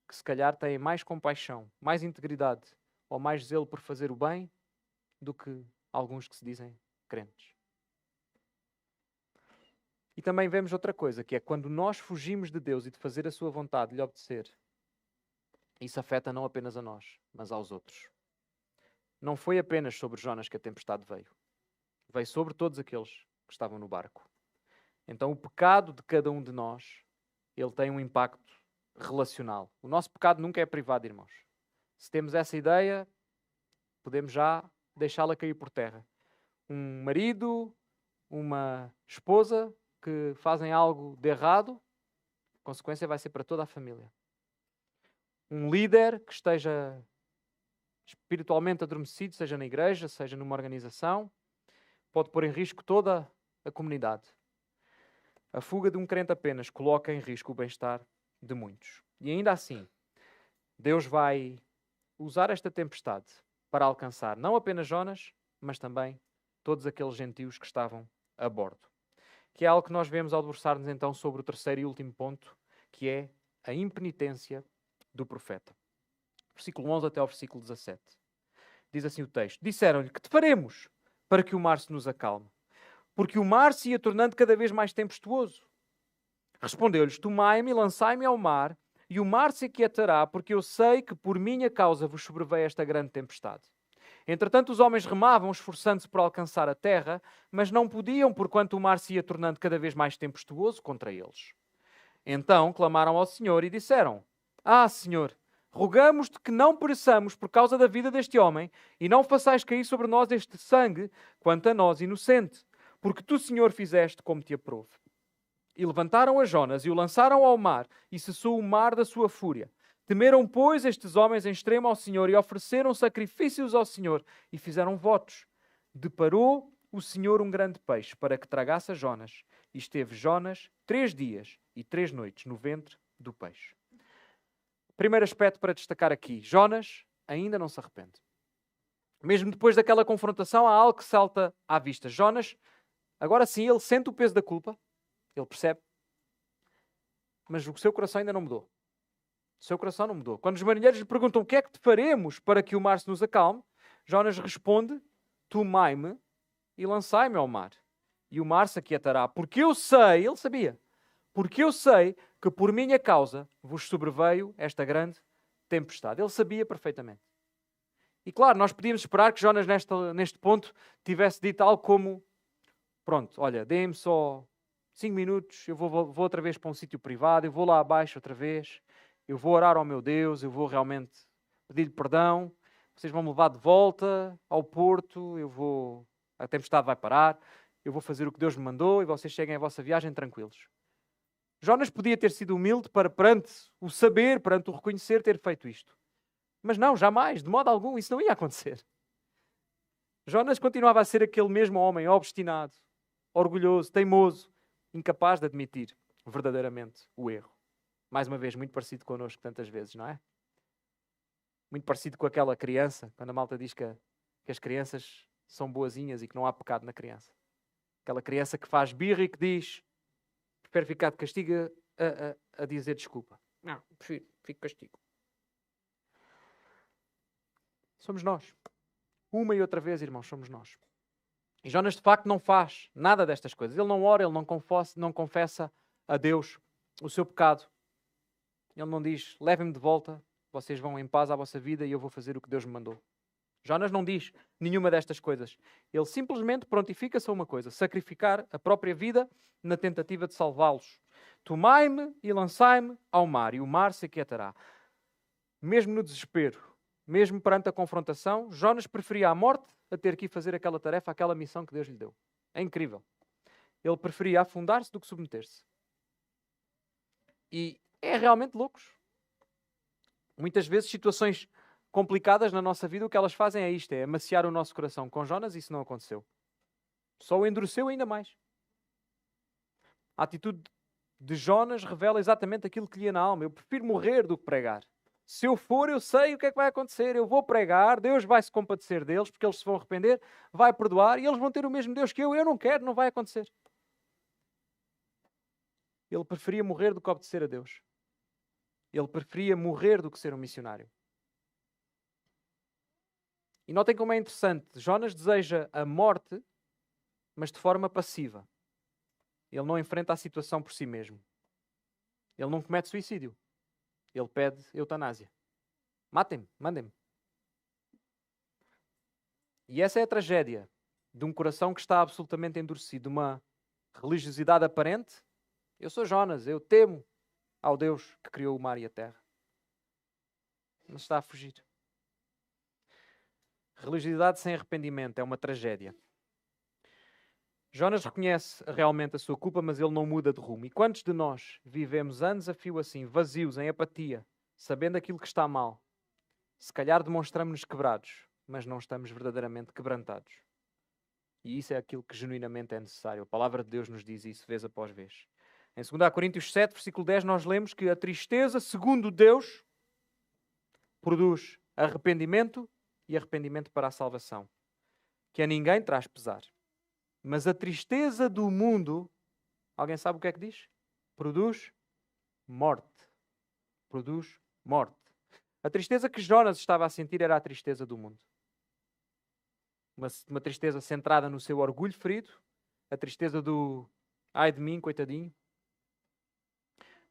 que se calhar têm mais compaixão, mais integridade ou mais zelo por fazer o bem do que alguns que se dizem crentes. E também vemos outra coisa, que é quando nós fugimos de Deus e de fazer a sua vontade, de lhe obedecer, isso afeta não apenas a nós, mas aos outros. Não foi apenas sobre Jonas que a tempestade veio. Veio sobre todos aqueles que estavam no barco. Então o pecado de cada um de nós, ele tem um impacto relacional. O nosso pecado nunca é privado, irmãos. Se temos essa ideia, podemos já deixá-la cair por terra. Um marido, uma esposa que fazem algo de errado, a consequência vai ser para toda a família. Um líder que esteja espiritualmente adormecido, seja na igreja, seja numa organização, pode pôr em risco toda a comunidade. A fuga de um crente apenas coloca em risco o bem-estar de muitos. E ainda assim, Deus vai usar esta tempestade para alcançar não apenas Jonas, mas também todos aqueles gentios que estavam a bordo. Que é algo que nós vemos ao debruçar-nos então sobre o terceiro e último ponto, que é a impenitência do profeta. Versículo 11 até ao versículo 17. Diz assim o texto: Disseram-lhe, que te faremos para que o mar se nos acalme? Porque o mar se ia tornando cada vez mais tempestuoso. Respondeu-lhes, tomai-me e lançai-me ao mar, e o mar se aquietará, porque eu sei que por minha causa vos sobreveio esta grande tempestade. Entretanto, os homens remavam, esforçando-se por alcançar a terra, mas não podiam, porquanto o mar se ia tornando cada vez mais tempestuoso contra eles. Então clamaram ao Senhor e disseram, Senhor, rogamos-te que não pereçamos por causa da vida deste homem, e não façais cair sobre nós este sangue, quanto a nós inocente, porque tu, Senhor, fizeste como te aprouve. E levantaram a Jonas e o lançaram ao mar, e cessou o mar da sua fúria. Temeram, pois, estes homens em extremo ao Senhor, e ofereceram sacrifícios ao Senhor, e fizeram votos. Deparou o Senhor um grande peixe, para que tragasse a Jonas, e esteve Jonas 3 dias e 3 noites no ventre do peixe. Primeiro aspecto para destacar aqui, Jonas ainda não se arrepende. Mesmo depois daquela confrontação, há algo que salta à vista. Jonas, agora sim, ele sente o peso da culpa, ele percebe, mas o seu coração ainda não mudou. O seu coração não mudou. Quando os marinheiros lhe perguntam o que é que te faremos para que o mar se nos acalme, Jonas responde, tomai-me e lançai-me ao mar, e o mar se aquietará, porque eu sei, ele sabia, porque eu sei que por minha causa vos sobreveio esta grande tempestade. Ele sabia perfeitamente. E claro, nós podíamos esperar que Jonas neste ponto tivesse dito algo como: pronto, olha, deem-me só 5 minutos, eu vou outra vez para um sítio privado, eu vou lá abaixo outra vez, eu vou orar ao meu Deus, eu vou realmente pedir-lhe perdão, vocês vão me levar de volta ao porto, a tempestade vai parar, eu vou fazer o que Deus me mandou e vocês seguem a vossa viagem tranquilos. Jonas podia ter sido humilde para, perante o saber, perante o reconhecer, ter feito isto. Mas não, jamais, de modo algum, isso não ia acontecer. Jonas continuava a ser aquele mesmo homem obstinado, orgulhoso, teimoso, incapaz de admitir verdadeiramente o erro. Mais uma vez, muito parecido connosco tantas vezes, não é? Muito parecido com aquela criança, quando a malta diz que as crianças são boazinhas e que não há pecado na criança. Aquela criança que faz birra e que diz: prefere ficar de castigo a dizer desculpa. Não, prefiro, fico castigo. Somos nós. Uma e outra vez, irmãos, somos nós. E Jonas, de facto, não faz nada destas coisas. Ele não ora, ele não confessa a Deus o seu pecado. Ele não diz: levem-me de volta, vocês vão em paz à vossa vida e eu vou fazer o que Deus me mandou. Jonas não diz nenhuma destas coisas. Ele simplesmente prontifica-se a uma coisa: sacrificar a própria vida na tentativa de salvá-los. Tomai-me e lançai-me ao mar, e o mar se aquietará. Mesmo no desespero, mesmo perante a confrontação, Jonas preferia a morte a ter que ir fazer aquela tarefa, aquela missão que Deus lhe deu. É incrível. Ele preferia afundar-se do que submeter-se. E é realmente loucos. Muitas vezes, situações complicadas na nossa vida, o que elas fazem é isto, é amaciar o nosso coração. Com Jonas isso não aconteceu. Só o endureceu ainda mais. A atitude de Jonas revela exatamente aquilo que lhe ia na alma. Eu prefiro morrer do que pregar. Se eu for, eu sei o que é que vai acontecer. Eu vou pregar, Deus vai se compadecer deles, porque eles se vão arrepender, vai perdoar e eles vão ter o mesmo Deus que eu. Eu não quero, não vai acontecer. Ele preferia morrer do que obedecer a Deus. Ele preferia morrer do que ser um missionário. E notem como é interessante. Jonas deseja a morte, mas de forma passiva. Ele não enfrenta a situação por si mesmo. Ele não comete suicídio. Ele pede eutanásia. Matem-me, mandem-me. E essa é a tragédia de um coração que está absolutamente endurecido, uma religiosidade aparente. Eu sou Jonas, eu temo ao Deus que criou o mar e a terra. Mas está a fugir. Religiosidade sem arrependimento é uma tragédia. Jonas reconhece realmente a sua culpa, mas ele não muda de rumo. E quantos de nós vivemos anos a fio assim, vazios, em apatia, sabendo aquilo que está mal? Se calhar demonstramos-nos quebrados, mas não estamos verdadeiramente quebrantados. E isso é aquilo que genuinamente é necessário. A palavra de Deus nos diz isso vez após vez. Em 2 Coríntios 7, versículo 10, nós lemos que a tristeza, segundo Deus, produz arrependimento e arrependimento para a salvação, que a ninguém traz pesar. Mas a tristeza do mundo, alguém sabe o que é que diz? Produz morte. Produz morte. A tristeza que Jonas estava a sentir era a tristeza do mundo. Uma tristeza centrada no seu orgulho ferido, a tristeza do ai de mim, coitadinho,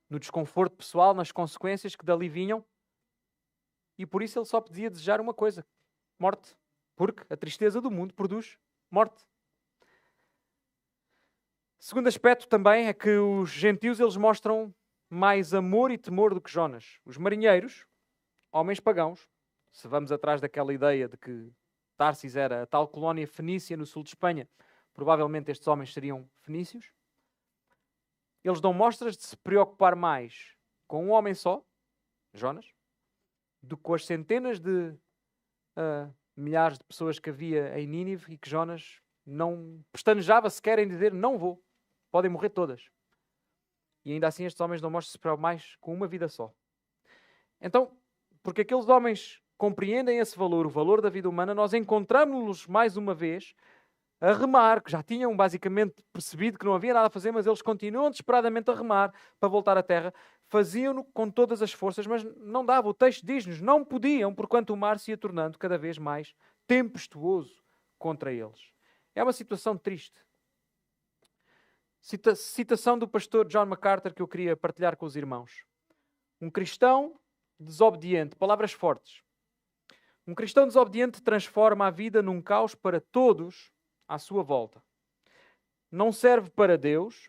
no desconforto pessoal, nas consequências que dali vinham, e por isso ele só podia desejar uma coisa: morte. Porque a tristeza do mundo produz morte. Segundo aspecto também é que os gentios eles mostram mais amor e temor do que Jonas. Os marinheiros, homens pagãos, se vamos atrás daquela ideia de que Tarsis era a tal colónia fenícia no sul de Espanha, provavelmente estes homens seriam fenícios. Eles dão mostras de se preocupar mais com um homem só, Jonas, do que com as centenas de milhares de pessoas que havia em Nínive e que Jonas não pestanejava sequer em dizer: não vou, podem morrer todas. E ainda assim estes homens dão mostras de se preocupar mais com uma vida só. Então, porque aqueles homens compreendem esse valor, o valor da vida humana, nós encontramos-los mais uma vez a remar, que já tinham basicamente percebido que não havia nada a fazer, mas eles continuam desesperadamente a remar para voltar à terra. Faziam-no com todas as forças, mas não dava. O texto diz-nos, não podiam, porquanto o mar se ia tornando cada vez mais tempestuoso contra eles. É uma situação triste. Citação do pastor John MacArthur que eu queria partilhar com os irmãos. Um cristão desobediente, palavras fortes. Um cristão desobediente transforma a vida num caos para todos à sua volta. Não serve para Deus,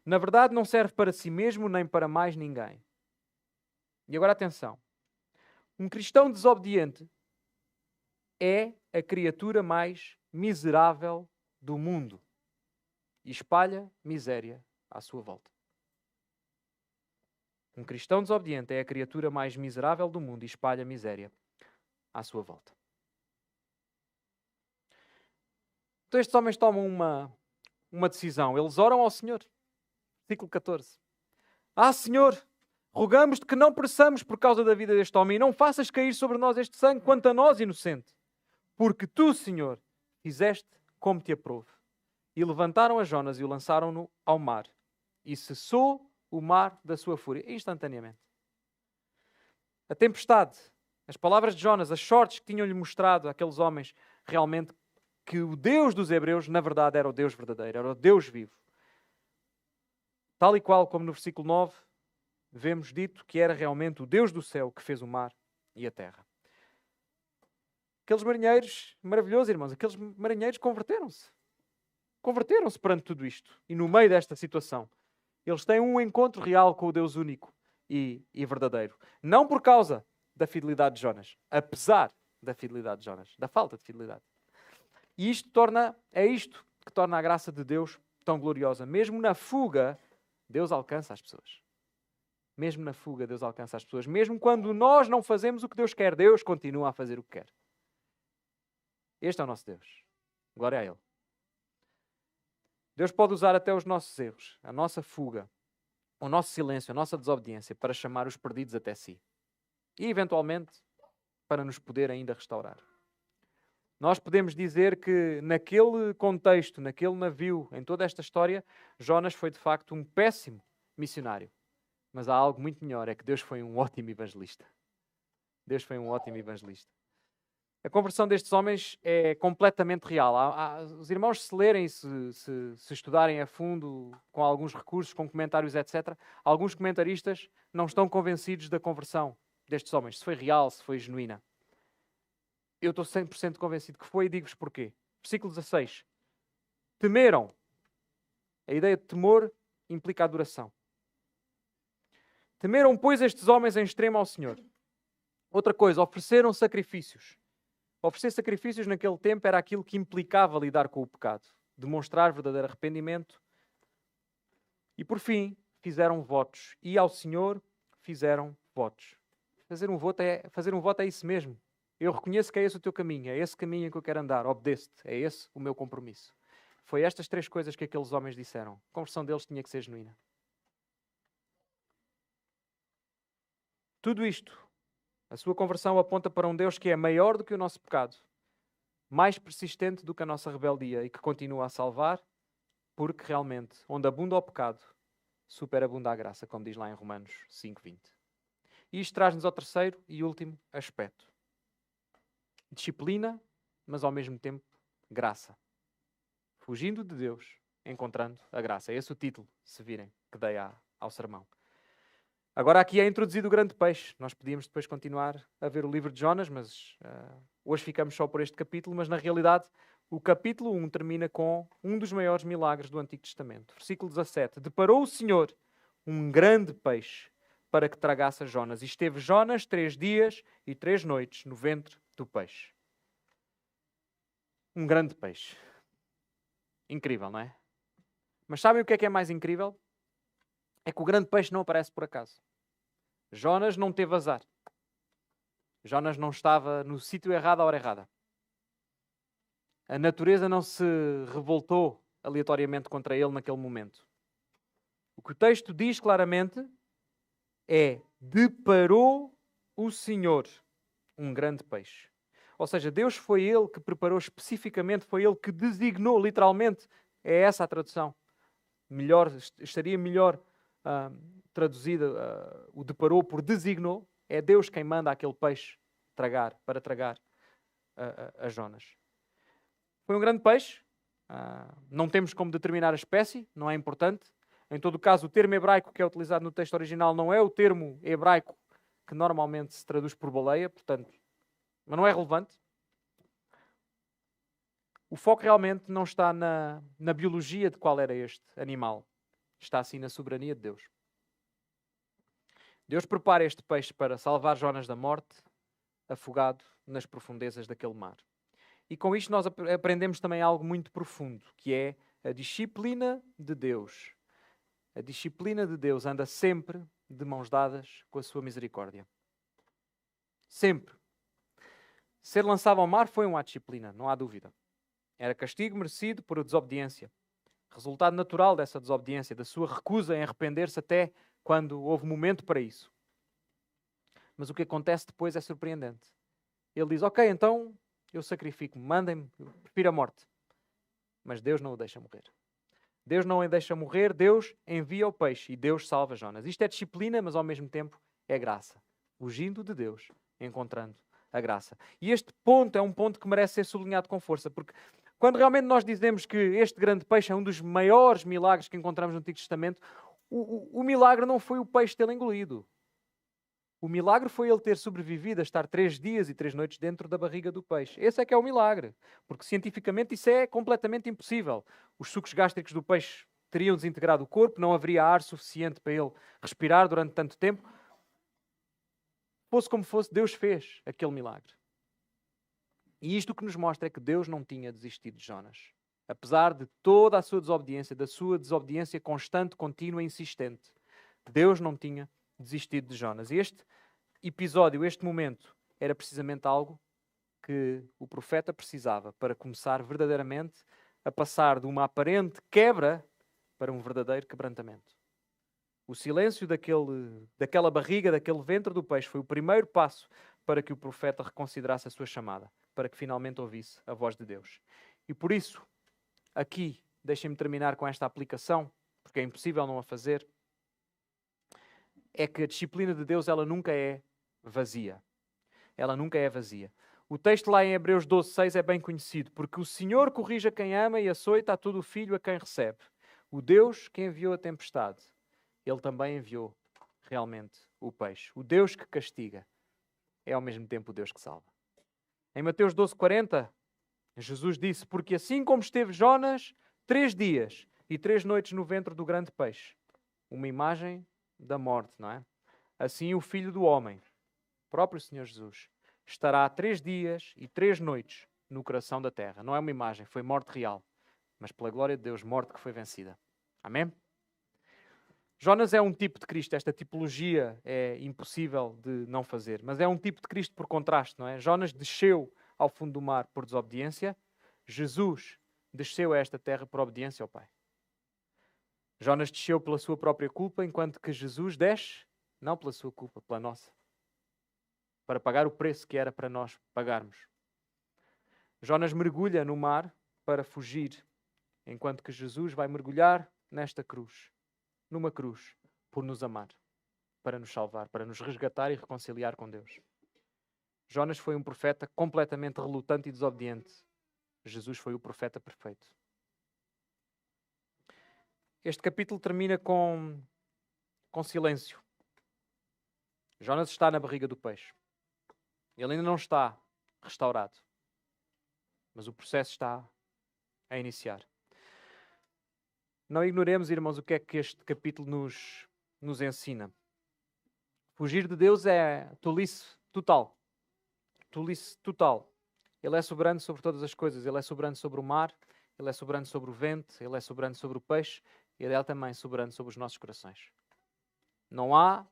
na verdade não serve para si mesmo nem para mais ninguém. E agora atenção. Um cristão desobediente é a criatura mais miserável do mundo e espalha miséria à sua volta. Um cristão desobediente é a criatura mais miserável do mundo e espalha miséria à sua volta. Então estes homens tomam uma decisão. Eles oram ao Senhor. Versículo 14. Senhor, rogamos-te que não pereçamos por causa da vida deste homem e não faças cair sobre nós este sangue quanto a nós inocente. Porque tu, Senhor, fizeste como te aprouve. E levantaram a Jonas e o lançaram-no ao mar. E cessou o mar da sua fúria, instantaneamente. A tempestade, as palavras de Jonas, as sortes que tinham-lhe mostrado àqueles homens realmente que o Deus dos Hebreus, na verdade, era o Deus verdadeiro, era o Deus vivo. Tal e qual como no versículo 9, vemos dito que era realmente o Deus do céu que fez o mar e a terra. Aqueles marinheiros, maravilhoso, irmãos, aqueles marinheiros converteram-se. Converteram-se perante tudo isto. E no meio desta situação, eles têm um encontro real com o Deus único e verdadeiro. Não por causa da fidelidade de Jonas, apesar da fidelidade de Jonas, da falta de fidelidade. E é isto que torna a graça de Deus tão gloriosa. Mesmo na fuga, Deus alcança as pessoas. Mesmo na fuga, Deus alcança as pessoas. Mesmo quando nós não fazemos o que Deus quer, Deus continua a fazer o que quer. Este é o nosso Deus. Glória a Ele. Deus pode usar até os nossos erros, a nossa fuga, o nosso silêncio, a nossa desobediência para chamar os perdidos até si. E, eventualmente, para nos poder ainda restaurar. Nós podemos dizer que naquele contexto, naquele navio, em toda esta história, Jonas foi de facto um péssimo missionário. Mas há algo muito melhor, é que Deus foi um ótimo evangelista. Deus foi um ótimo evangelista. A conversão destes homens é completamente real. Os irmãos, se lerem, se estudarem a fundo, com alguns recursos, com comentários, etc., alguns comentaristas não estão convencidos da conversão destes homens, se foi real, se foi genuína. Eu estou 100% convencido que foi e digo-vos porquê. Versículo 16. Temeram. A ideia de temor implica adoração. Temeram, pois, estes homens em extremo ao Senhor. Outra coisa, ofereceram sacrifícios. Oferecer sacrifícios naquele tempo era aquilo que implicava lidar com o pecado. Demonstrar verdadeiro arrependimento. E por fim, fizeram votos. E ao Senhor fizeram votos. Fazer um voto é isso mesmo. Eu reconheço que é esse o teu caminho. É esse caminho em que eu quero andar. Obedece-te. É esse o meu compromisso. Foi estas 3 coisas que aqueles homens disseram. A conversão deles tinha que ser genuína. Tudo isto, a sua conversão aponta para um Deus que é maior do que o nosso pecado, mais persistente do que a nossa rebeldia e que continua a salvar, porque realmente, onde abunda o pecado, superabunda a graça, como diz lá em Romanos 5:20. E isto traz-nos ao terceiro e último aspecto. Disciplina, mas ao mesmo tempo graça. Fugindo de Deus, encontrando a graça. É esse o título, se virem, que dei ao sermão. Agora aqui é introduzido o grande peixe. Nós podíamos depois continuar a ver o livro de Jonas, mas hoje ficamos só por este capítulo. Mas na realidade, o capítulo 1 termina com um dos maiores milagres do Antigo Testamento. Versículo 17. Deparou o Senhor um grande peixe para que tragasse a Jonas. E esteve Jonas 3 dias e 3 noites no ventre do peixe. Um grande peixe. Incrível, não é? Mas sabem o que é mais incrível? É que o grande peixe não aparece por acaso. Jonas não teve azar. Jonas não estava no sítio errado à hora errada. A natureza não se revoltou aleatoriamente contra ele naquele momento. O que o texto diz claramente é: deparou o Senhor um grande peixe. Ou seja, Deus foi Ele que preparou especificamente, foi Ele que designou, literalmente, é essa a tradução. Estaria melhor traduzida, o deparou por designou. É Deus quem manda aquele peixe para tragar a Jonas. Foi um grande peixe, Não temos como determinar a espécie, não é importante. Em todo o caso, o termo hebraico que é utilizado no texto original não é o termo hebraico que normalmente se traduz por baleia, portanto, mas não é relevante. O foco realmente não está na biologia de qual era este animal. Está assim na soberania de Deus. Deus prepara este peixe para salvar Jonas da morte, afogado nas profundezas daquele mar. E com isto nós aprendemos também algo muito profundo, que é a disciplina de Deus. A disciplina de Deus anda sempre de mãos dadas com a sua misericórdia. Sempre. Ser lançado ao mar foi uma disciplina, não há dúvida. Era castigo merecido por desobediência. Resultado natural dessa desobediência, da sua recusa em arrepender-se até quando houve momento para isso. Mas o que acontece depois é surpreendente. Ele diz, ok, então eu sacrifico-me, mandem-me, eu prefiro a morte. Mas Deus não o deixa morrer. Deus não o deixa morrer, Deus envia o peixe e Deus salva Jonas. Isto é disciplina, mas ao mesmo tempo é graça. Fugindo de Deus, encontrando a graça. E este ponto é um ponto que merece ser sublinhado com força, porque quando realmente nós dizemos que este grande peixe é um dos maiores milagres que encontramos no Antigo Testamento, o milagre não foi o peixe tê-lo engolido. O milagre foi ele ter sobrevivido a estar 3 dias e 3 noites dentro da barriga do peixe. Esse é que é o milagre. Porque cientificamente isso é completamente impossível. Os sucos gástricos do peixe teriam desintegrado o corpo, não haveria ar suficiente para ele respirar durante tanto tempo. Fosse como fosse, Deus fez aquele milagre. E isto o que nos mostra é que Deus não tinha desistido de Jonas. Apesar de toda a sua desobediência, da sua desobediência constante, contínua e insistente, Deus não tinha desistido de Jonas. E este episódio, este momento, era precisamente algo que o profeta precisava para começar verdadeiramente a passar de uma aparente quebra para um verdadeiro quebrantamento. O silêncio daquela barriga, daquele ventre do peixe foi o primeiro passo para que o profeta reconsiderasse a sua chamada, para que finalmente ouvisse a voz de Deus. E por isso, aqui, deixem-me terminar com esta aplicação, porque é impossível não a fazer, é que a disciplina de Deus, ela nunca é vazia. Ela nunca é vazia. O texto lá em Hebreus 12:6 é bem conhecido, porque o Senhor corrige a quem ama e açoita a todo o filho a quem recebe. O Deus que enviou a tempestade, Ele também enviou realmente o peixe. O Deus que castiga é ao mesmo tempo o Deus que salva. Em Mateus 12:40, Jesus disse, porque assim como esteve Jonas 3 dias e 3 noites no ventre do grande peixe, uma imagem da morte, não é? Assim o Filho do Homem, próprio Senhor Jesus, estará 3 dias e 3 noites no coração da terra. Não é uma imagem, foi morte real. Mas pela glória de Deus, morte que foi vencida. Amém? Jonas é um tipo de Cristo. Esta tipologia é impossível de não fazer. Mas é um tipo de Cristo por contraste, não é? Jonas desceu ao fundo do mar por desobediência. Jesus desceu a esta terra por obediência ao Pai. Jonas desceu pela sua própria culpa, enquanto que Jesus desce, não pela sua culpa, pela nossa. Para pagar o preço que era para nós pagarmos. Jonas mergulha no mar para fugir, enquanto que Jesus vai mergulhar nesta cruz, numa cruz, por nos amar, para nos salvar, para nos resgatar e reconciliar com Deus. Jonas foi um profeta completamente relutante e desobediente. Jesus foi o profeta perfeito. Este capítulo termina com silêncio. Jonas está na barriga do peixe. Ele ainda não está restaurado. Mas o processo está a iniciar. Não ignoremos, irmãos, o que é que este capítulo nos ensina. Fugir de Deus é tolice total. Tolice total. Ele é soberano sobre todas as coisas. Ele é soberano sobre o mar. Ele é soberano sobre o vento. Ele é soberano sobre o peixe. Ele é também soberano sobre os nossos corações. Não há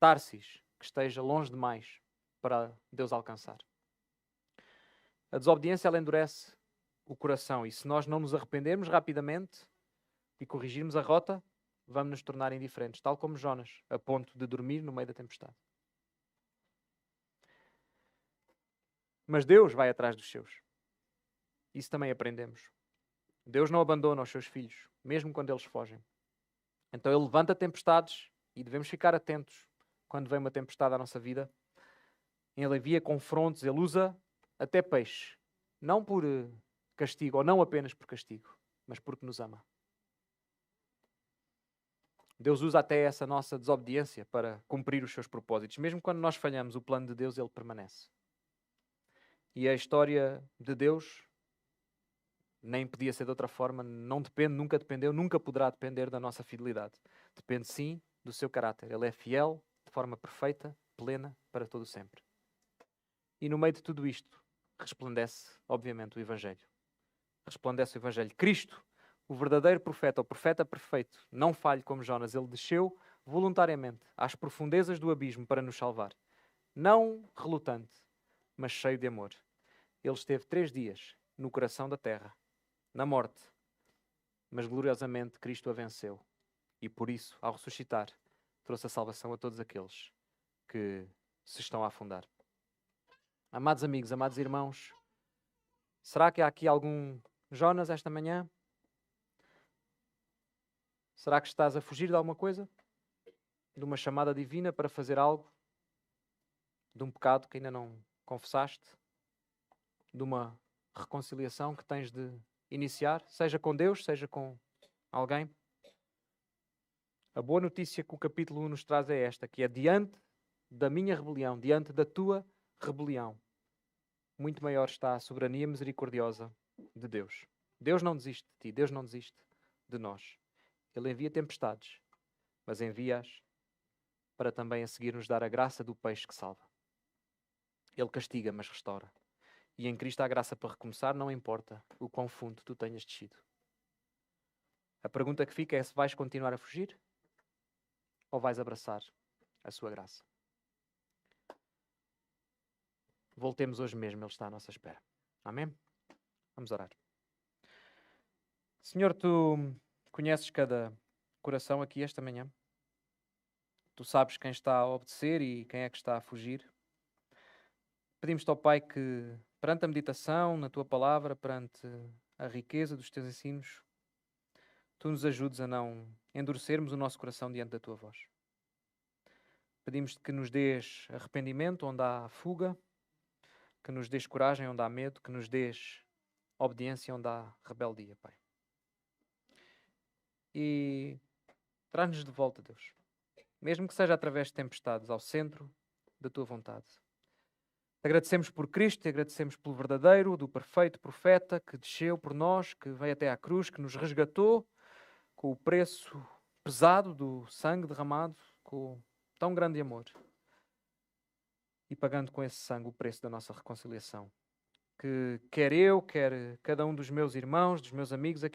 Tarsis que esteja longe demais para Deus alcançar. A desobediência, ela endurece o coração. E se nós não nos arrependermos rapidamente e corrigirmos a rota, vamos nos tornar indiferentes, tal como Jonas, a ponto de dormir no meio da tempestade. Mas Deus vai atrás dos seus. Isso também aprendemos. Deus não abandona os seus filhos, mesmo quando eles fogem. Então Ele levanta tempestades e devemos ficar atentos quando vem uma tempestade à nossa vida. Ele envia confrontos, Ele usa até peixe. Não por castigo, ou não apenas por castigo, mas porque nos ama. Deus usa até essa nossa desobediência para cumprir os seus propósitos. Mesmo quando nós falhamos, o plano de Deus, ele permanece. E a história de Deus nem podia ser de outra forma, não depende, nunca dependeu, nunca poderá depender da nossa fidelidade. Depende sim do seu caráter. Ele é fiel de forma perfeita, plena, para todo sempre. E no meio de tudo isto, resplandece, obviamente, o Evangelho. Resplandece o Evangelho. Cristo, o verdadeiro profeta, o profeta perfeito, não falho como Jonas, ele desceu voluntariamente às profundezas do abismo para nos salvar. Não relutante, mas cheio de amor. Ele esteve 3 dias no coração da terra, na morte, mas gloriosamente Cristo a venceu. E por isso, ao ressuscitar, trouxe a salvação a todos aqueles que se estão a afundar. Amados amigos, amados irmãos, será que há aqui algum Jonas esta manhã? Será que estás a fugir de alguma coisa? De uma chamada divina para fazer algo? De um pecado que ainda não confessaste? De uma reconciliação que tens de iniciar? Seja com Deus, seja com alguém? A boa notícia que o capítulo 1 nos traz é esta, que é diante da minha rebelião, diante da tua rebelião, muito maior está a soberania misericordiosa de Deus. Deus não desiste de ti, Deus não desiste de nós. Ele envia tempestades, mas envia-as para também a seguir nos dar a graça do peixe que salva. Ele castiga, mas restaura. E em Cristo há graça para recomeçar, não importa o quão fundo tu tenhas descido. A pergunta que fica é se vais continuar a fugir ou vais abraçar a sua graça. Voltemos hoje mesmo, Ele está à nossa espera. Amém? Vamos orar. Senhor, Tu conheces cada coração aqui esta manhã. Tu sabes quem está a obedecer e quem é que está a fugir. Pedimos-te ao Pai que, perante a meditação na Tua palavra, perante a riqueza dos Teus ensinos, Tu nos ajudes a não endurecermos o nosso coração diante da Tua voz. Pedimos-te que nos dês arrependimento onde há fuga, que nos dês coragem onde há medo, que nos dês obediência onde há rebeldia, Pai. E traz-nos de volta, Deus, mesmo que seja através de tempestades, ao centro da Tua vontade. Te agradecemos por Cristo, te agradecemos pelo verdadeiro, do perfeito profeta que desceu por nós, que veio até à cruz, que nos resgatou com o preço pesado do sangue derramado, com tão grande amor. E pagando com esse sangue o preço da nossa reconciliação. Que quer eu, quer cada um dos meus irmãos, dos meus amigos aqui